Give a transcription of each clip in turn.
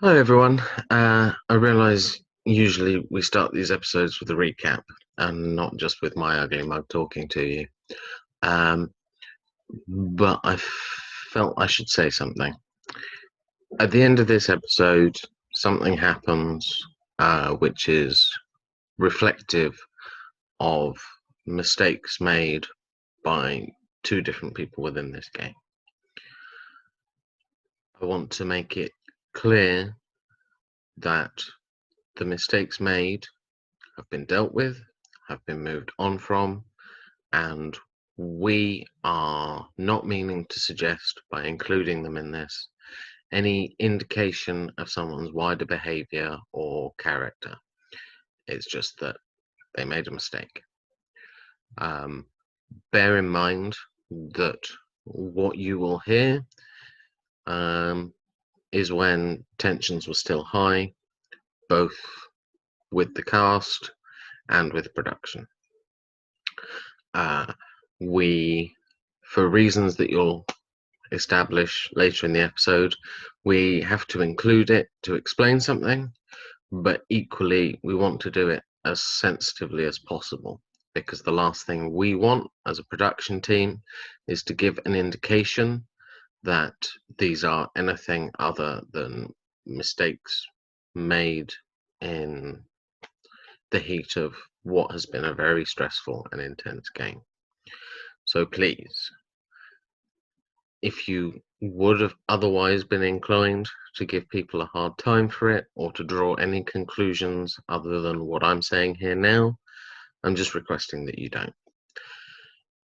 Hi everyone. I realise usually we start these episodes with a recap and not just with my ugly mug talking to you. But I felt I should say something. At the end of this episode, something happens which is reflective of mistakes made by two different people within this game. I want to make it clear that the mistakes made have been dealt with, have been moved on from, and we are not meaning to suggest by including them in this any indication of someone's wider behavior or character. It's just that they made a mistake. Bear in mind that what you will hear is when tensions were still high, both with the cast and with production. We, for reasons that you'll establish later in the episode, we have to include it to explain something, but equally we want to do it as sensitively as possible, because the last thing we want as a production team is to give an indication that these are anything other than mistakes made in the heat of what has been a very stressful and intense game. So please, if you would have otherwise been inclined to give people a hard time for it or to draw any conclusions other than what I'm saying here now, I'm just requesting that you don't.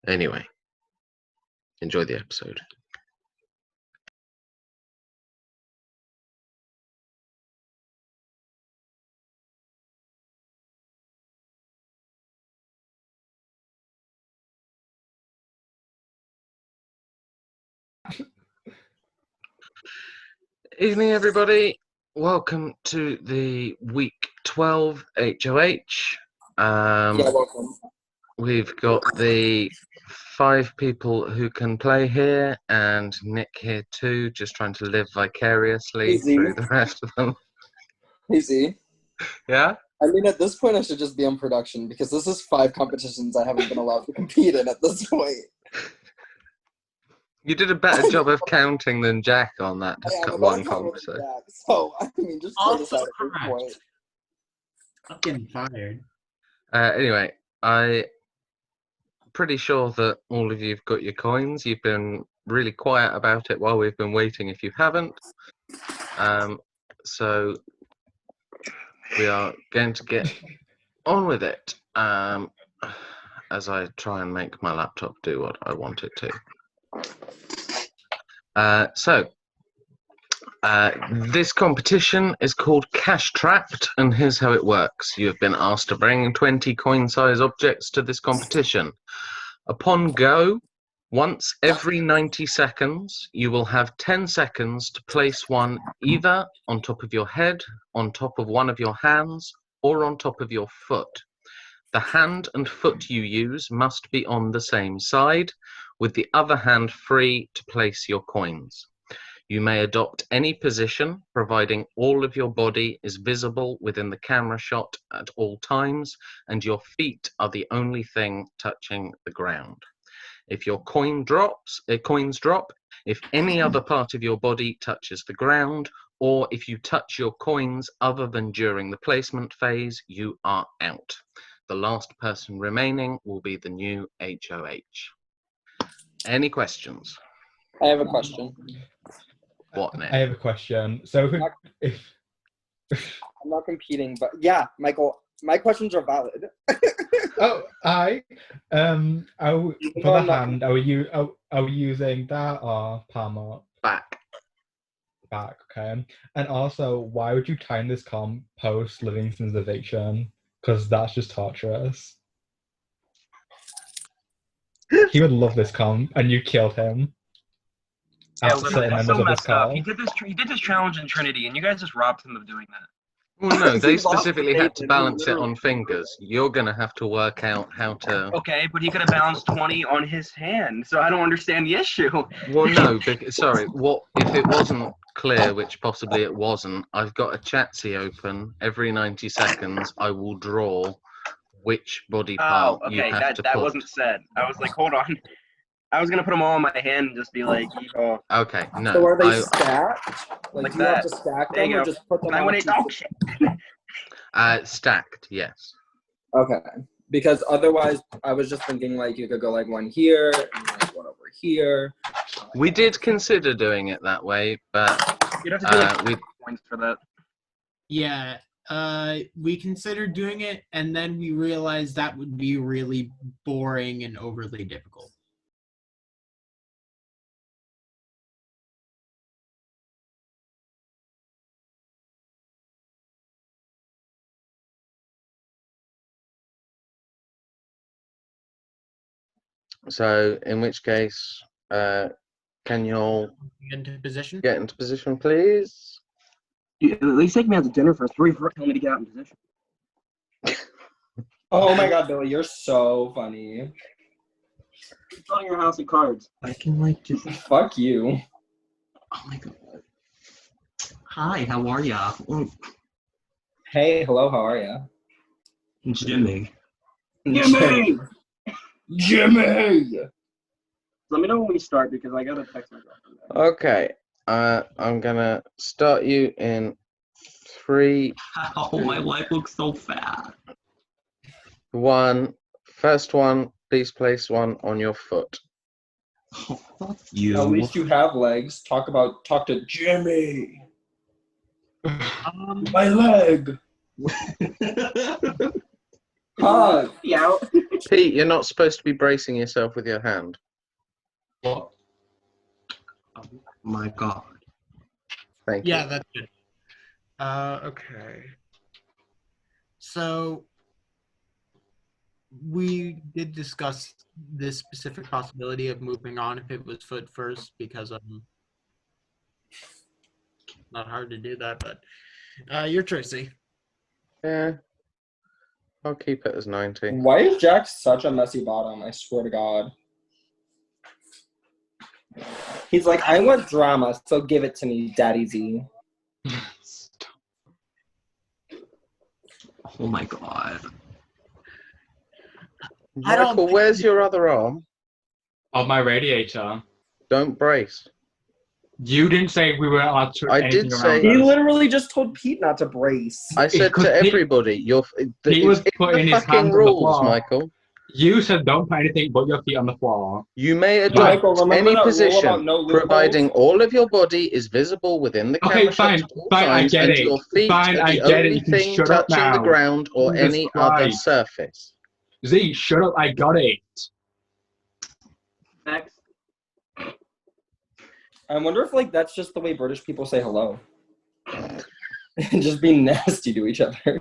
Anyway, enjoy the episode. Evening, everybody. Welcome to the week 12 HOH. Welcome. We've got the 5 people who can play here, and Nick here too, just trying to live vicariously through the rest of them. Easy. Yeah? I mean, at this point, I should just be on production because this is 5 competitions I haven't been allowed to compete in at this point. You did a better job of counting than Jack on that one conversation. So, I mean, just put this out at this point. Fucking fired. Anyway, I'm pretty sure that all of you've got your coins. You've been really quiet about it while we've been waiting if you haven't. So we are going to get on with it as I try and make my laptop do what I want it to. This competition is called Cash Trapped, and here's how it works. You have been asked to bring 20 coin-size objects to this competition. Upon go, once every 90 seconds, you will have 10 seconds to place one either on top of your head, on top of one of your hands, or on top of your foot. The hand and foot you use must be on the same side, with the other hand free to place your coins. You may adopt any position, providing all of your body is visible within the camera shot at all times, and your feet are the only thing touching the ground. If your coins drop, if any other part of your body touches the ground, or if you touch your coins other than during the placement phase, you are out. The last person remaining will be the new HOH. Any questions? I have a question. What, Nick? I have a question. So if I'm not competing, but yeah, Michael, my questions are valid. for the hand, are we using that or palm up? Back. Back, okay. And also, why would you time this comp post Livingston's eviction? Because that's just torturous. He would love this comp, and you killed him. Yeah, literally, that's so messed up. He did this challenge in Trinity, and you guys just robbed him of doing that. Well, no, they He lost the specifically had to bacon, balance it literally. on fingers. You're going to have to work out how to. Okay, but he could have balanced 20 on his hand, so I don't understand the issue. Well, no, sorry. What if it wasn't clear, which possibly it wasn't? I've got a Chatsy open. Every 90 seconds, I will draw which body Oh, part you okay, have to that put. wasn't said. I was like, hold on. I was gonna put them all in my hand and just be like, oh, Okay, no. So are they stacked? Like, Like do you have that. to stack There them you or go. just put them and I on a went, piece oh of... shit. Stacked, yes. Okay. Because otherwise, I was just thinking, like, you could go, like, one here and, like, one over here. We did consider doing it that way, but You'd have to do like we points for that. Yeah, we considered doing it, and then we realized that would be really boring and overly difficult. so in which case, can you all Into position. get into position, please? At least take me out to dinner for 3 for telling me to get out in position. Oh my god, Billy, you're so funny. It's on your house of cards. I can like just. Fuck you. Oh my god. Hi, how are ya? Hey, hello, how are ya? Jimmy. Jimmy! Jimmy! Let me know when we start because I gotta text my girlfriend. Okay, I'm gonna start you in 3, Oh, my life looks so fat. 1. First one, please place one on your foot. Oh, fuck you. At least you have legs. Talk to Jimmy. My leg. Hug. Yeah. Pete, you're not supposed to be bracing yourself with your hand. What? Oh my god. Thank you. Yeah, that's good. Okay. So we did discuss this specific possibility of moving on if it was foot first, because not hard to do that, but your Tracy. Yeah. I'll keep it as 90. Why is Jack such a messy bottom? I swear to God. He's like, I want drama, so give it to me, Daddy Z. Oh my god. I don't Michael, think- where's your other arm? Of my radiator. Don't brace. You didn't say we weren't allowed to. I anything did around say- He us. literally just told Pete not to brace. I said Because to Pete- everybody, Pete was it's in putting the his fucking hands on the rules, floor. Michael. You said don't put anything but your feet on the floor. You may adopt Michael, remember any that rule position, about no loopholes? providing all of your body is visible within the Okay, camera fine, shots at all fine, I times, get and it. your feet Fine, are I the get it. only You can thing shut up touching the now. ground or Jesus any other Christ. surface. Z, shut up. I got it. Next. I wonder if, like, that's just the way British people say hello. Just be nasty to each other.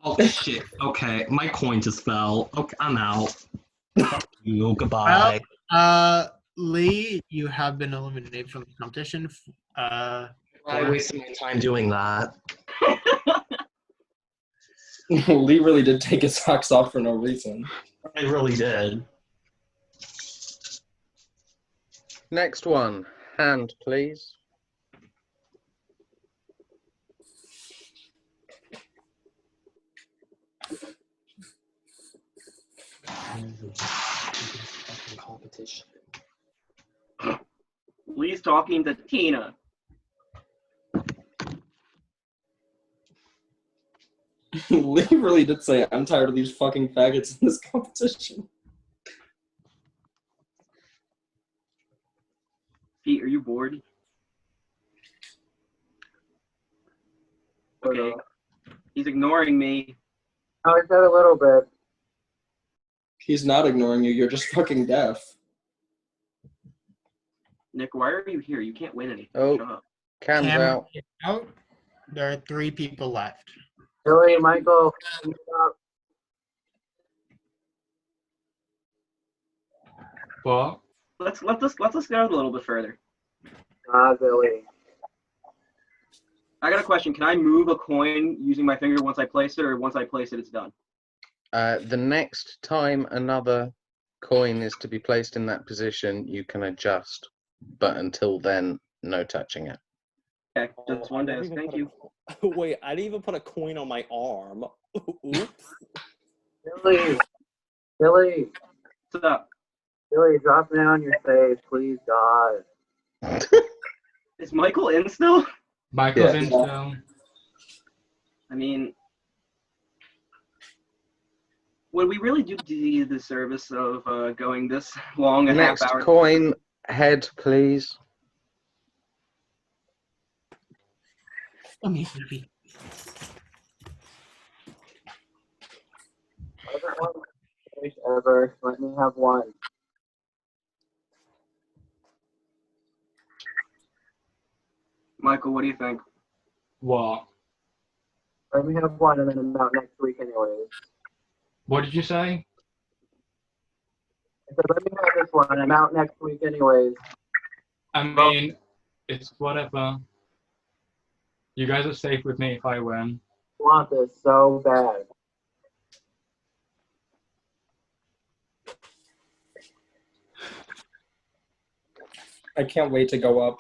Oh shit. Okay, my coin just fell. Okay, I'm out. Fuck you. Goodbye. Lee, you have been eliminated from the competition. I wasted my time doing that. Lee really did take his socks off for no reason. I really did. Next one, hand, please. Competition. Lee's talking to Tina. Lee really did say, I'm tired of these fucking faggots in this competition. Pete, are you bored? Okay. He's ignoring me. I said a little bit. He's not ignoring you, you're just fucking deaf. Nick, why are you here? You can't win anything. Oh. Shut up. Cams Cameron out. is out. There are 3 people left. Billy, Michael, stop. What? Let's go a little bit further. Billy. I got a question. Can I move a coin using my finger once I place it, or once I place it, it's done? The next time another coin is to be placed in that position, you can adjust. But until then, no touching it. Okay, just one day. Thank you. Wait, I didn't even put a coin on my arm. Oops. Billy, What's up? Billy, drop down your face, please, God. Is Michael in still? Michael's Yeah. in still. I mean, would we really do the service of going this long, a Next half hour? coin, head, please. Everyone, ever. Let me have one. Michael, what do you think? What? Let me have one, and then I'm out next week, anyways. What did you say? I said, let me have this one, and I'm out next week, anyways. I mean, it's whatever. You guys are safe with me if I win. I want this so bad. I can't wait to go up.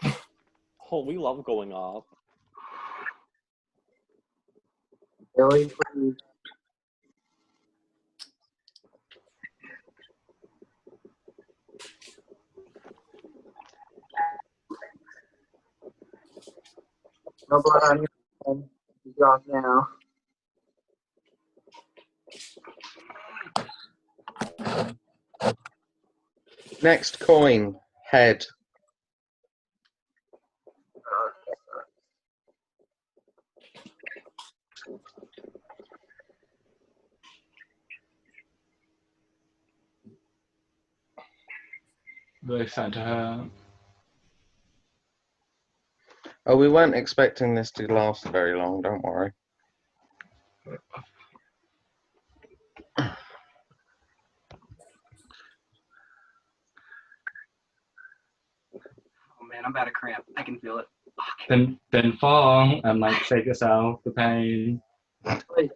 Oh, we love going up. Billy, please. No blood on your hand. He's off now. Next coin, head. Really sad to her. Oh, we weren't expecting this to last very long, don't worry. Oh man, I'm about to cramp. I can feel it. Then fall and like shake yourself, the pain. Please,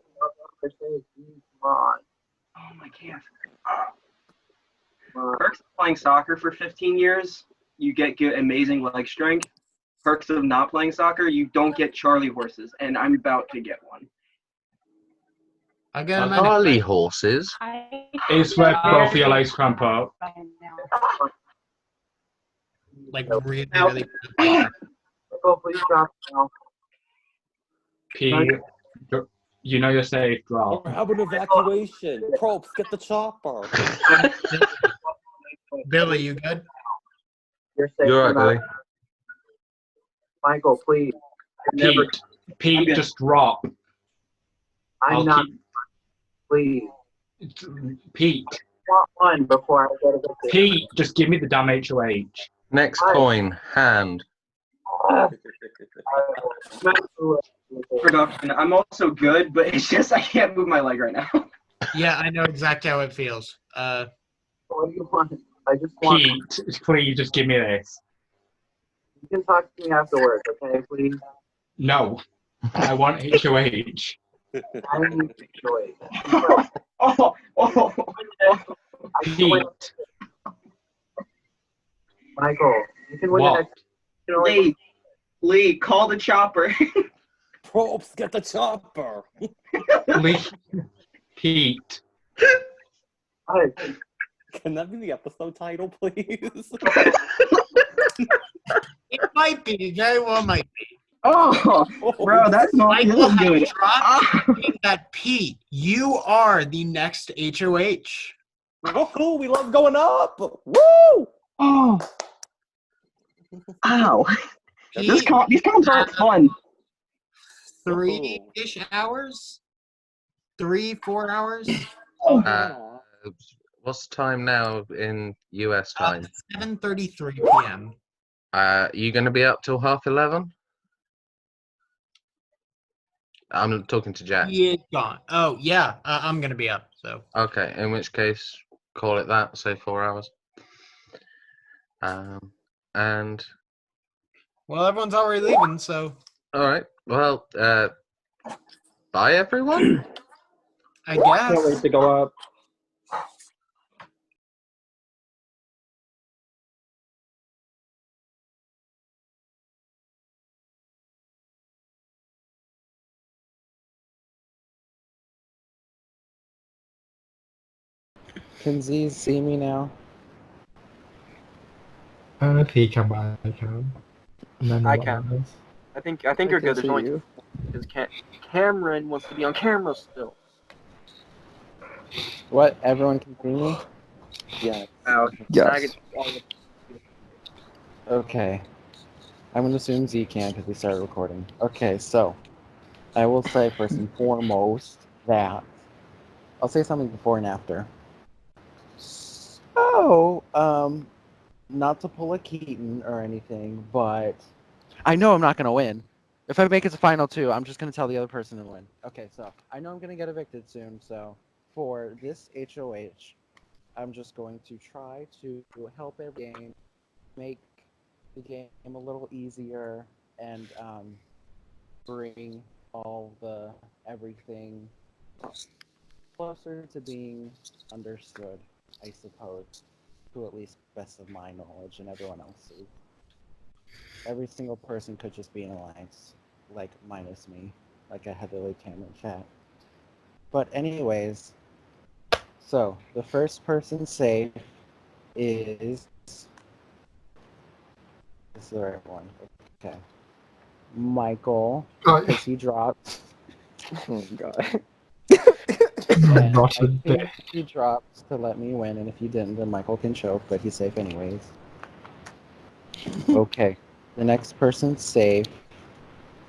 come on. Oh my calf. Come on. Perks of playing soccer for 15 years, you get good, amazing leg strength. Perks of not playing soccer, you don't get Charlie horses, and I'm about to get one. I got a minute. Charlie horses. It's where both of your legs cramp up. Like really. Michael, please drop now. Pete, you know you're safe, drop. We're having an evacuation. Probst, get the chopper. Billy, you good? You're safe. You're from right, that. Michael, please. Pete, just drop. I'm not. keep. Please. Pete, I want one before I go to the Pete, just give me the damn HOH. Next coin, hand. Production. I'm also good, but it's just I can't move my leg right now. Yeah, I know exactly how it feels. What do you want? I just want. Pete, please just give me this. You can talk to me afterwards, okay, please? No, I want HOH. I need to enjoy Pete, Michael, you can win what? it. You can only Lee, call the chopper. Probst, get the chopper. Pete. Can that be the episode title, please? It might be. It very well might be. Oh, bro, that's not Michael had good. dropped that Pete, you are the next HOH. Woohoo, we love going up. Woo! Oh. Ow. These comps aren't fun. 3-ish hours? 3-4 hours? What's the time now in US time? 7:33 p.m. You going to be up till 11:30? I'm talking to Jack. He is gone. Oh, yeah. I'm going to be up, so. Okay, in which case, call it that, say 4 hours. And Well, everyone's already leaving, so. all right, Well, bye everyone. I Can't wait guess. to go up. Can Z see me now? If he can, but I can. And then I what can. matters. I think you're can good. There's see only you. because Cameron wants to be on camera still. What? Everyone can see me? Yeah. Yes. I get all the- Okay. I'm gonna assume Z can because we started recording. Okay, so I will say first and foremost that I'll say something before and after. So, not to pull a Keaton or anything, but I know I'm not gonna win. If I make it to final two, I'm just gonna tell the other person to win. Okay, so I know I'm gonna get evicted soon, so for this HOH, I'm just going to try to help every game, make the game a little easier, and bring all the everything closer to being understood, I suppose, to at least best of my knowledge and everyone else's. Every single person could just be in alliance, like minus me, like a heavily camera chat. But anyways, so the first person safe is the right one. Okay. Michael, Oh, because he dropped. Oh god. And not I a bit. think he dropped to let me win, and if he didn't, then Michael can choke, but he's safe anyways. Okay. The next person safe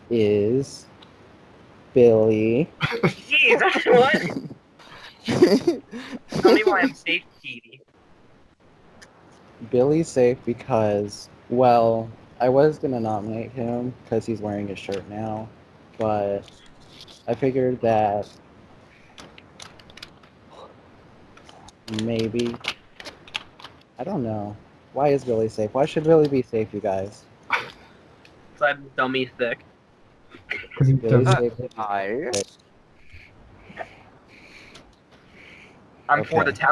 is Billy. Jesus, what? Tell me why I'm safe, Petey. Billy's safe because, well, I was gonna nominate him because he's wearing his shirt now, but I figured that maybe, I don't know. Why is Billy safe? Why should Billy be safe, you guys? So I'm dummy thick. Because he Billy's doesn't. safe. Because he's sick. I'm Okay.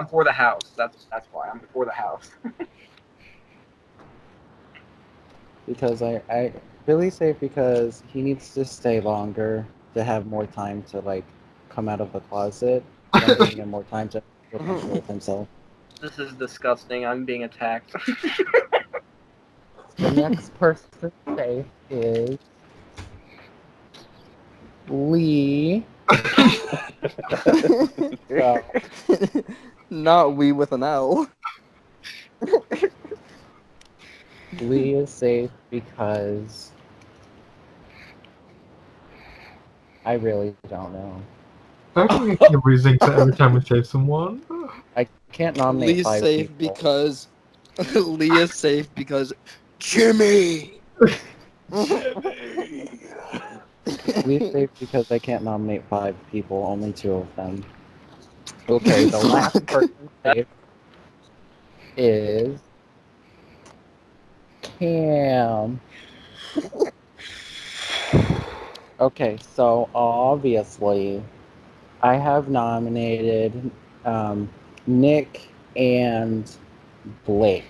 for the house. That's why I'm for the house. Because Billy's safe because he needs to stay longer to have more time to like come out of the closet. And I'm giving him more time to feel comfortable with himself. This is disgusting. I'm being attacked. The next person safe is Lee. So, Not we with an L. Lee is safe because I really don't know. I think we keep losing to every time we save someone. I can't nominate Lee's 5 safe people. because Lee is safe because Jimmy. Lee's safe because I can't nominate 5 people, only 2 of them. Okay, the last person safe is Cam. Okay, so obviously, I have nominated Nick and Blake.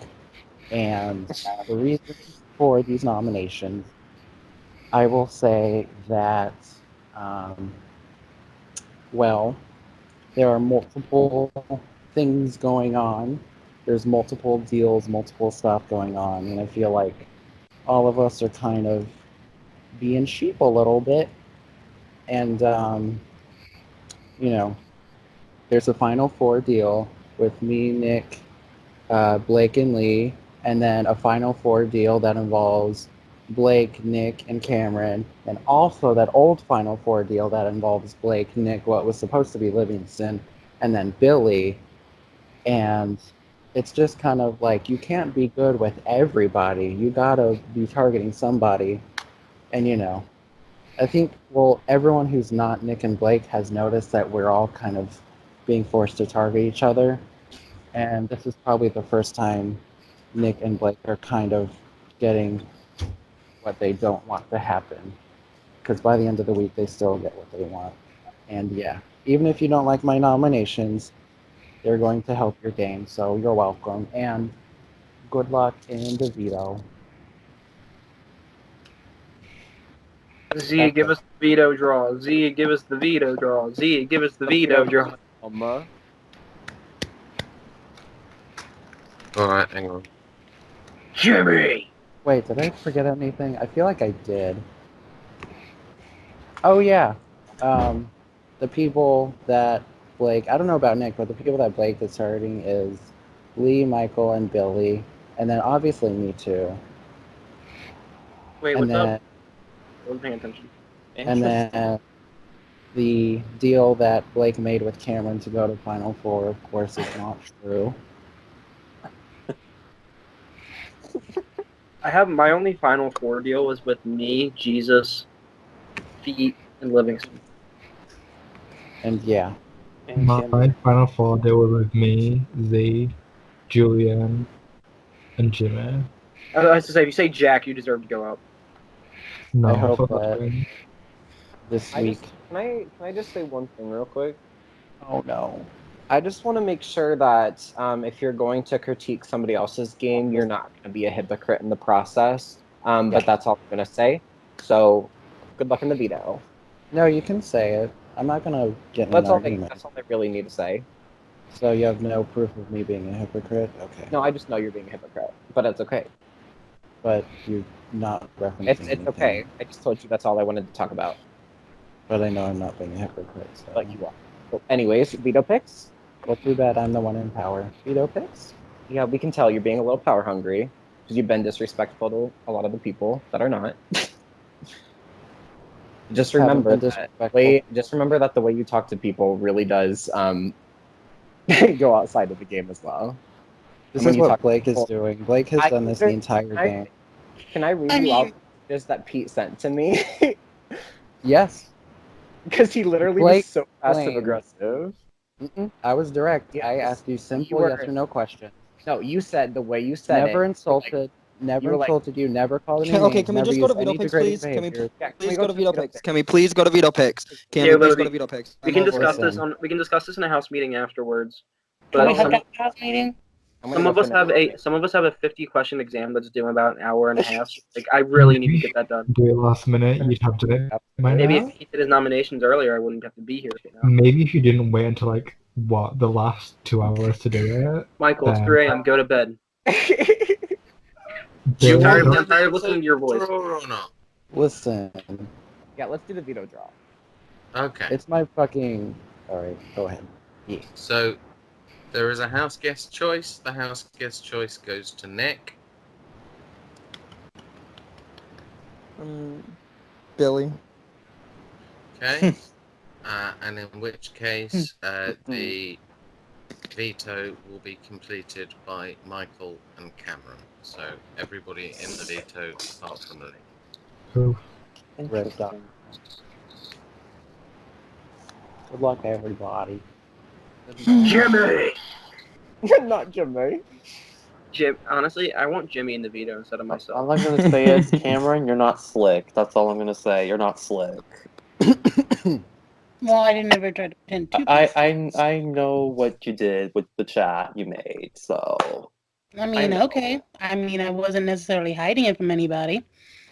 And the reasons for these nominations, I will say that, well, there are multiple things going on. There's multiple deals, multiple stuff going on, and I feel like all of us are kind of being sheep a little bit. And, you know, there's a Final Four deal with me, Nick, Blake, and Lee, and then a Final Four deal that involves Blake, Nick, and Cameron, and also that old Final Four deal that involves Blake, Nick, what was supposed to be Livingston, and then Billy. And it's just kind of like you can't be good with everybody. You gotta be targeting somebody. And I think, well, everyone who's not Nick and Blake has noticed that we're all kind of being forced to target each other. And this is probably the first time Nick and Blake are kind of getting what they don't want to happen. because by the end of the week, they still get what they want. And yeah, even if you don't like my nominations, they're going to help your game, so you're welcome. And good luck in the veto. Z, give us the veto draw. Z, give us the veto draw. Z, give us the veto draw. Alright, hang on. Jimmy! Wait, did I forget anything? I feel like I did. Oh yeah, the people that Blake, I don't know about Nick, but the people that Blake is hurting is Lee, Michael, and Billy, and then obviously me too. Wait, And what's then, up? I wasn't paying attention. and then the deal that Blake made with Cameron to go to Final Four, of course, is not true. I have my only Final Four deal was with me, Jesus, Feet, and Livingston. And yeah, My Final Four, they were with me, Z, Julian, and Jimmy. I was to say, if you say Jack, you deserve to go out. No, I hope fuck that him. this I week. just can I just say one thing real quick? Oh no. I just want to make sure that if you're going to critique somebody else's game, you're not going to be a hypocrite in the process. But that's all I'm going to say. So, good luck in the veto. No, you can say it. I'm not gonna get in an That's all. argument. That's all I really need to say. So you have no proof of me being a hypocrite? Okay. No, I just know you're being a hypocrite, but it's okay. But you're not referencing It's anything. okay. I just told you that's all I wanted to talk about. But I know I'm not being a hypocrite, so. But you are. So anyways, veto picks. Well, too bad I'm the one in power. Veto picks? Yeah, we can tell you're being a little power hungry because you've been disrespectful to a lot of the people that are not. Just remember Haven't been just remember that the way you talk to people really does go outside of the game as well. This And when is you what talk to Blake is people- doing. Blake has done this the entire game. Can I read you out the messages that Pete sent to me? Yes. Because he literally Blake was so passive claimed- aggressive. I was direct. Yes. I asked you simple were- yes or no questions. No, you said the way you said Never it. insulted. Never you were like- insulted you. Never called any Okay, names. can we never just go to used veto any picks, degrading please? Can we behavior. Yeah, can please we go to veto picks? picks? Can we please go to veto picks? Can Yeah, we please but go to veto picks? We I'm can over discuss it. this on. We can discuss this in a house meeting afterwards. Can we But have that house meeting? some of us have a 50-question exam that's due in about an hour and a half. Like, I really need to get that done. Do it last minute, you'd have done it by Maybe now. if he did his nominations earlier, I wouldn't have to be here. You know? Maybe if you didn't wait until the last 2 hours to do it. Michael, it's then- 3 a.m. Go to bed. Bill, I'm tired of listening to your voice. Or not? Listen, Yeah, let's do the veto draw. Okay. it's my fucking. All right, go ahead. Yeah. So there is a house guest choice. The house guest choice goes to Nick. Billy. Okay. And in which case, the veto will be completed by Michael and Cameron. So everybody in the veto apart from Lee. Cool. Red dot. Good luck, everybody. Jimmy. Not Jimmy. Honestly, I want Jimmy in the veto instead of myself. All I'm gonna say is, Cameron, you're not slick. That's all I'm gonna say. You're not slick. Well, I didn't ever try to pretend to. I know what you did with the chat you made. So. I mean, okay. I mean, I wasn't necessarily hiding it from anybody.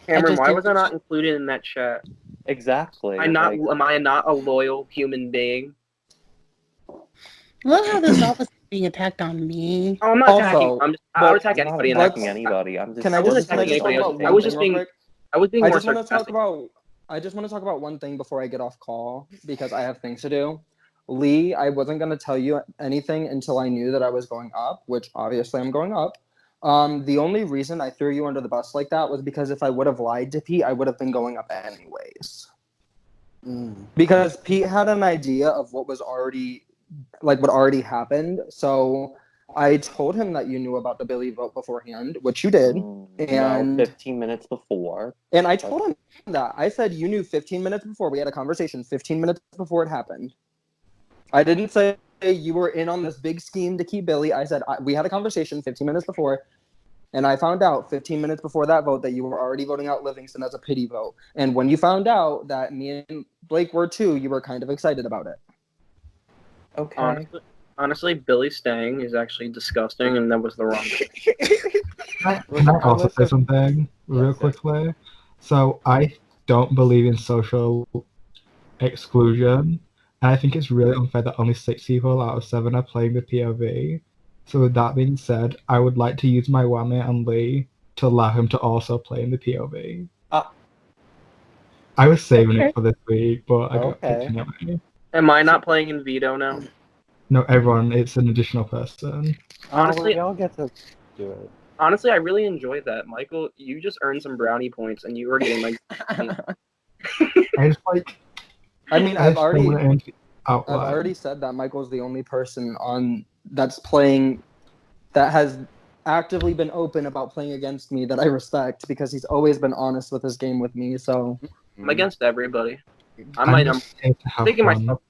Cameron, why didn't- was I not included in that chat? Exactly. Am I not a loyal human being? Love how this office is being attacked on me. Oh, I'm not attacking. Also, I would attack anybody. I'm not attacking anybody. I'm just. Can I wasn't just attacking talk anybody about else. one I was thing just real being. quick? I was being I more just want to talk sarcastic. about. I just want to talk about one thing before I get off call because I have things to do. Lee, I wasn't going to tell you anything until I knew that I was going up, which obviously I'm going up. The only reason I threw you under the bus like that was because if I would have lied to Pete, I would have been going up anyways. Because Pete had an idea of what was already, like what already happened. So I told him that you knew about the Billy vote beforehand, which you did. And 15 minutes before. And I told him that. I said you knew 15 minutes before. We had a conversation 15 minutes before it happened. I didn't say you were in on this big scheme to keep Billy. I said we had a conversation 15 minutes before. And I found out 15 minutes before that vote that you were already voting out Livingston as a pity vote. And when you found out that me and Blake were too, you were kind of excited about it. Okay. Honestly, Billy staying is actually disgusting, and that was the wrong. Can I also say something real quickly? So I don't believe in social exclusion, and I think it's really unfair that only 6 people out of 7 are playing the POV. So with that being said, I would like to use my whammy on Lee to allow him to also play in the POV. I was saving it for this week, but I got picked anyway. Am I not playing in veto now? No, everyone, it's an additional person. Honestly, we all get to do it. Honestly, I really enjoyed that. Michael, you just earned some brownie points, and you were getting like. I just like. I mean, I've already outline. said that Michael's the only person on that's playing that has actively been open about playing against me that I respect because he's always been honest with his game with me. So I'm against everybody. I'm taking myself.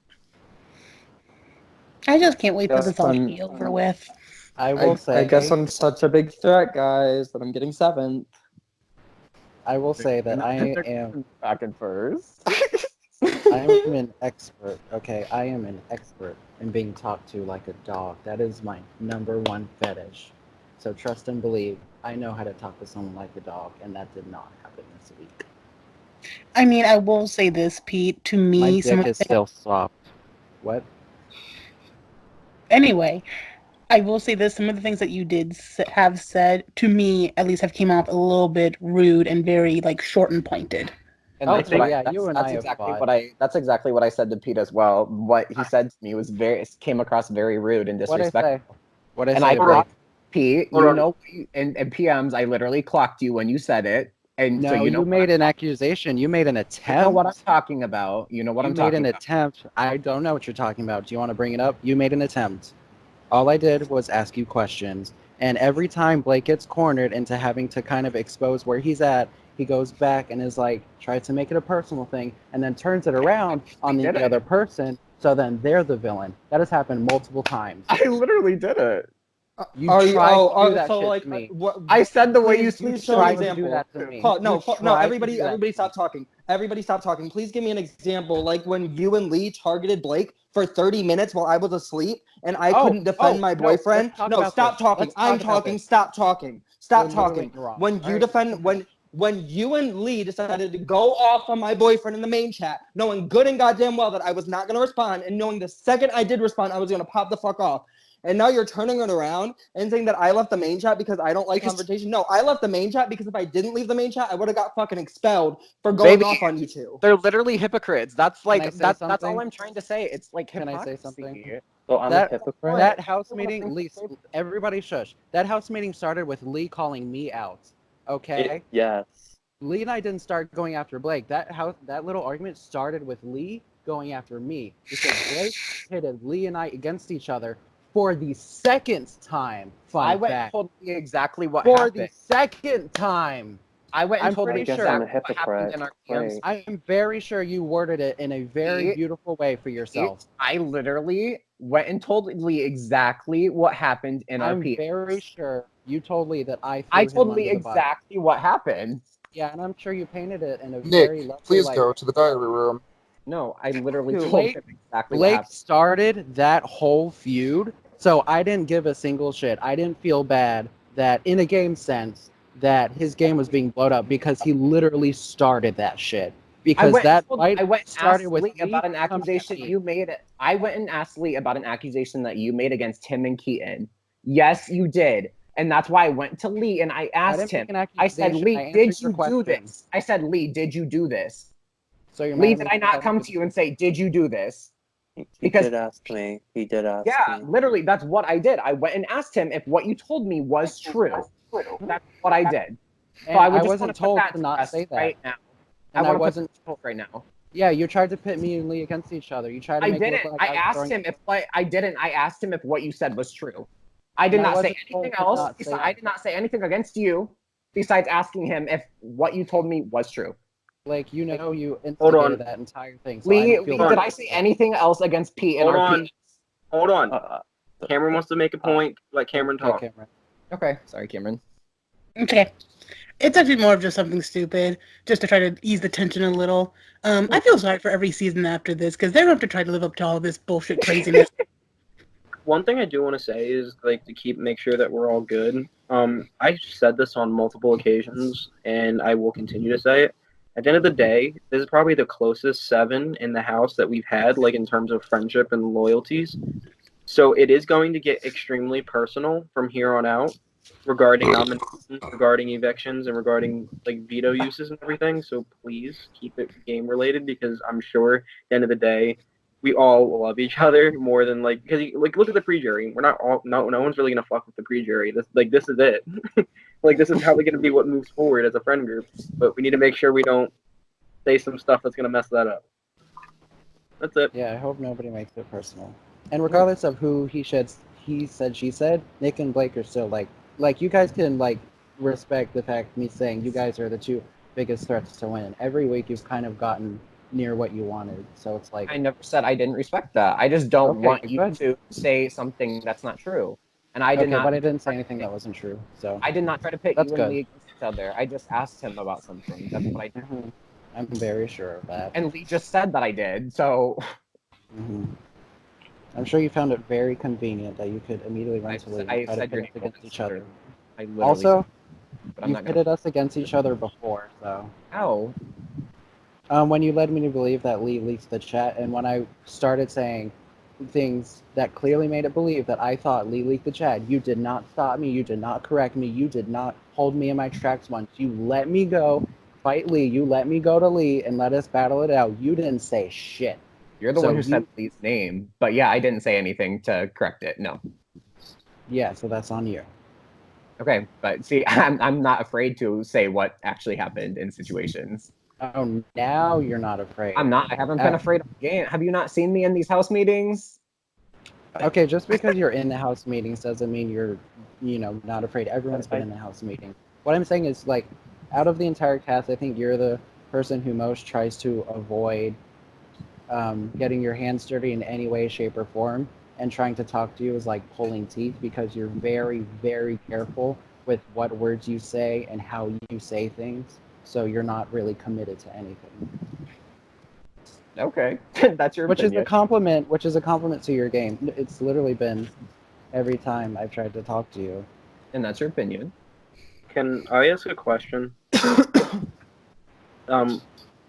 I just can't wait for this all to be over with. I guess I'm such a big threat, guys, that I'm getting 7th. I will say that I am back in first. I am an expert. Okay, I am an expert in being talked to like a dog. That is my #1 fetish. So trust and believe. I know how to talk to someone like a dog, and that did not happen this week. I mean, I will say this, Pete. To me, My dick is still soft. What? Anyway, I will say this. Some of the things that you did have said, to me, at least, have came off a little bit rude and very, like, short and pointed. And that's exactly what I said to Pete as well. What he said to me was came across very rude and disrespectful. What I and say I to clocked Pete. You know, in PMs, I literally clocked you when you said it. And no, so you made an accusation. You made an attempt. You know what I'm talking about. You know what I'm talking about. You made an attempt. I don't know what you're talking about. Do you want to bring it up? You made an attempt. All I did was ask you questions. And every time Blake gets cornered into having to kind of expose where he's at, he goes back and is like, tries to make it a personal thing, and then turns it around on the other person, so then they're the villain. That has happened multiple times. I literally did it. You tried to do that so shit like, to me. I said the way you tried to do that to me. No, everybody stop talking. Everybody stop talking. Please give me an example, like when you and Lee targeted Blake for 30 minutes while I was asleep and I couldn't defend my boyfriend. No, stop talking. I'm talking. Stop talking. Stop talking. When you defend, when you and Lee decided to go off on my boyfriend in the main chat, knowing good and goddamn well that I was not going to respond, and knowing the second I did respond, I was going to pop the fuck off. And now you're turning it around and saying that I left the main chat because I don't like confrontation. No, I left the main chat because if I didn't leave the main chat, I would have got fucking expelled for going off on you two. They're literally hypocrites. That's like that's all I'm trying to say. It's like hypocrisy. Can I say something? So I'm a hypocrite. That house meeting, Lee, everybody shush. That house meeting started with Lee calling me out. Okay? Yes. Lee and I didn't start going after Blake. That little argument started with Lee going after me because Blake pitted Lee and I against each other for the second time. I went and told Lee exactly what happened. For the second time. I went and told Lee exactly what happened in our camps. I'm very sure you worded it in a very beautiful way for yourself. I literally went and told Lee exactly what happened in our I'm very sure you told Lee that I told Lee exactly what happened. Yeah, and I'm sure you painted it in a very lovely please light. go to the diary room. No, I literally told him exactly what Blake happened. started that whole feud, so I didn't give a single shit. I didn't feel bad that, in a game sense, that his game was being blown up because he literally started that shit. Because I went and started asked with Lee about an accusation you made. I went and asked Lee about an accusation that you made against him and Keaton. Yes, you did. And that's why I went to Lee and I asked him. I said, Lee, did you do this? I said, Lee, did you do this? So Lee, did I not come to you and say, did you do this? He did ask me. He did ask me. Yeah, literally, that's what I did. I went and asked him if what you told me was true. That's what I did. So And I would I just wasn't want to told put that to not say that. right now. And I wasn't told right now. Yeah, you tried to pit me and Lee against each other. You tried to I make it didn't. look like I was asked throwing- him if I didn't. I asked him if what you said was true. I did And I not say wasn't told anything to else. not say I did not say anything against you besides asking him if what you told me was true. Like, you know, you Hold on. instigated that entire thing. So Lee, I feel did I say anything else against Pete in Hold our on. Pete? Hold on. Cameron wants to make a point. Let Cameron talk. Cameron. Okay, sorry, Cameron. Okay. It's actually more of just something stupid, just to try to ease the tension a little. I feel sorry for every season after this, because they're going to have to try to live up to all this bullshit craziness. One thing I do want to say is like to make sure that we're all good. I said this on multiple occasions, and I will continue to say it. At the end of the day, this is probably the closest 7 in the house that we've had, like in terms of friendship and loyalties. So it is going to get extremely personal from here on out regarding nominations, regarding evictions, and regarding like veto uses and everything. So please keep it game related because I'm sure at the end of the day, we all love each other more than like because like look at the pre-jury. We're not all no one's really gonna fuck with the pre-jury. This is it. Like this is probably gonna be what moves forward as a friend group. But we need to make sure we don't say some stuff that's gonna mess that up. That's it. Yeah, I hope nobody makes it personal. And regardless of who he said, she said, Nick and Blake are still like you guys can like respect the fact me saying you guys are the 2 biggest threats to win. Every week you've kind of gotten near what you wanted, so it's like I never said I didn't respect that. I just don't Okay, want you good. to say something that's not true. And I did okay, not. but I didn't say anything that wasn't true. So I did not try to pit That's you and good. Lee against each other. I just asked him about something. That's what I did. I'm very sure of that. And Lee just said that I did. So I'm sure you found it very convenient that you could immediately run to Lee and I try to said pit your us name against each other. I literally Also, said, but I'm you've not gonna. pitted us against each other before, so. How? When you led me to believe that Lee leaked the chat, and when I started saying things that clearly made it believe that I thought Lee leaked the chat, you did not stop me, you did not correct me, you did not hold me in my tracks once. You let me go fight Lee, you let me go to Lee and let us battle it out. You didn't say shit. You're the one who said Lee's name. But yeah, I didn't say anything to correct it. No. Yeah, so that's on you. Okay, but see, I'm not afraid to say what actually happened in situations. Oh, now you're not afraid. I'm not. I haven't been afraid of the game. Have you not seen me in these house meetings? Okay, just because you're in the house meetings doesn't mean you're, not afraid. Everyone's been in the house meeting. What I'm saying is, like, out of the entire cast, I think you're the person who most tries to avoid getting your hands dirty in any way, shape, or form. And trying to talk to you is like pulling teeth because you're very, very careful with what words you say and how you say things. So you're not really committed to anything. Okay, that's your Which opinion. is a compliment to your game. It's literally been every time I've tried to talk to you. And that's your opinion. Can I ask a question?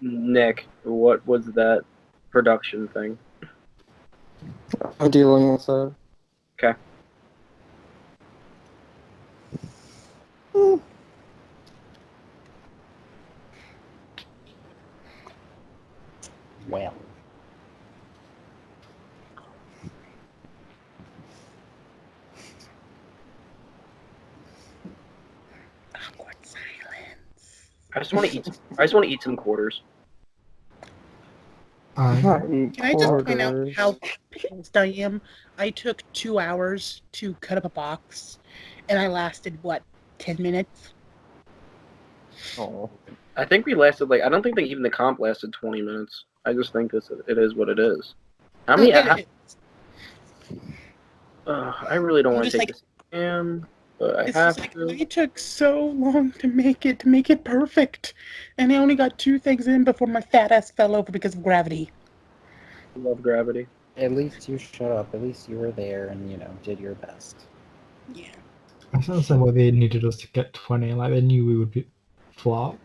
Nick, what was that production thing? I'm dealing with it. Okay. Well. Awkward silence. I just want to eat some quarters. Can I just point out how pissed I am? I took 2 hours to cut up a box, and I lasted, 10 minutes? Oh. I think we lasted I don't think even the comp lasted 20 minutes. I just think it is what it is. How many? I really don't want to take this but I have to. It took so long to make it perfect, and I only got 2 things in before my fat ass fell over because of gravity. Love gravity. At least you showed up. At least you were there and, did your best. Yeah. I don't understand why they needed us to get 20. Like, they knew we would be flop.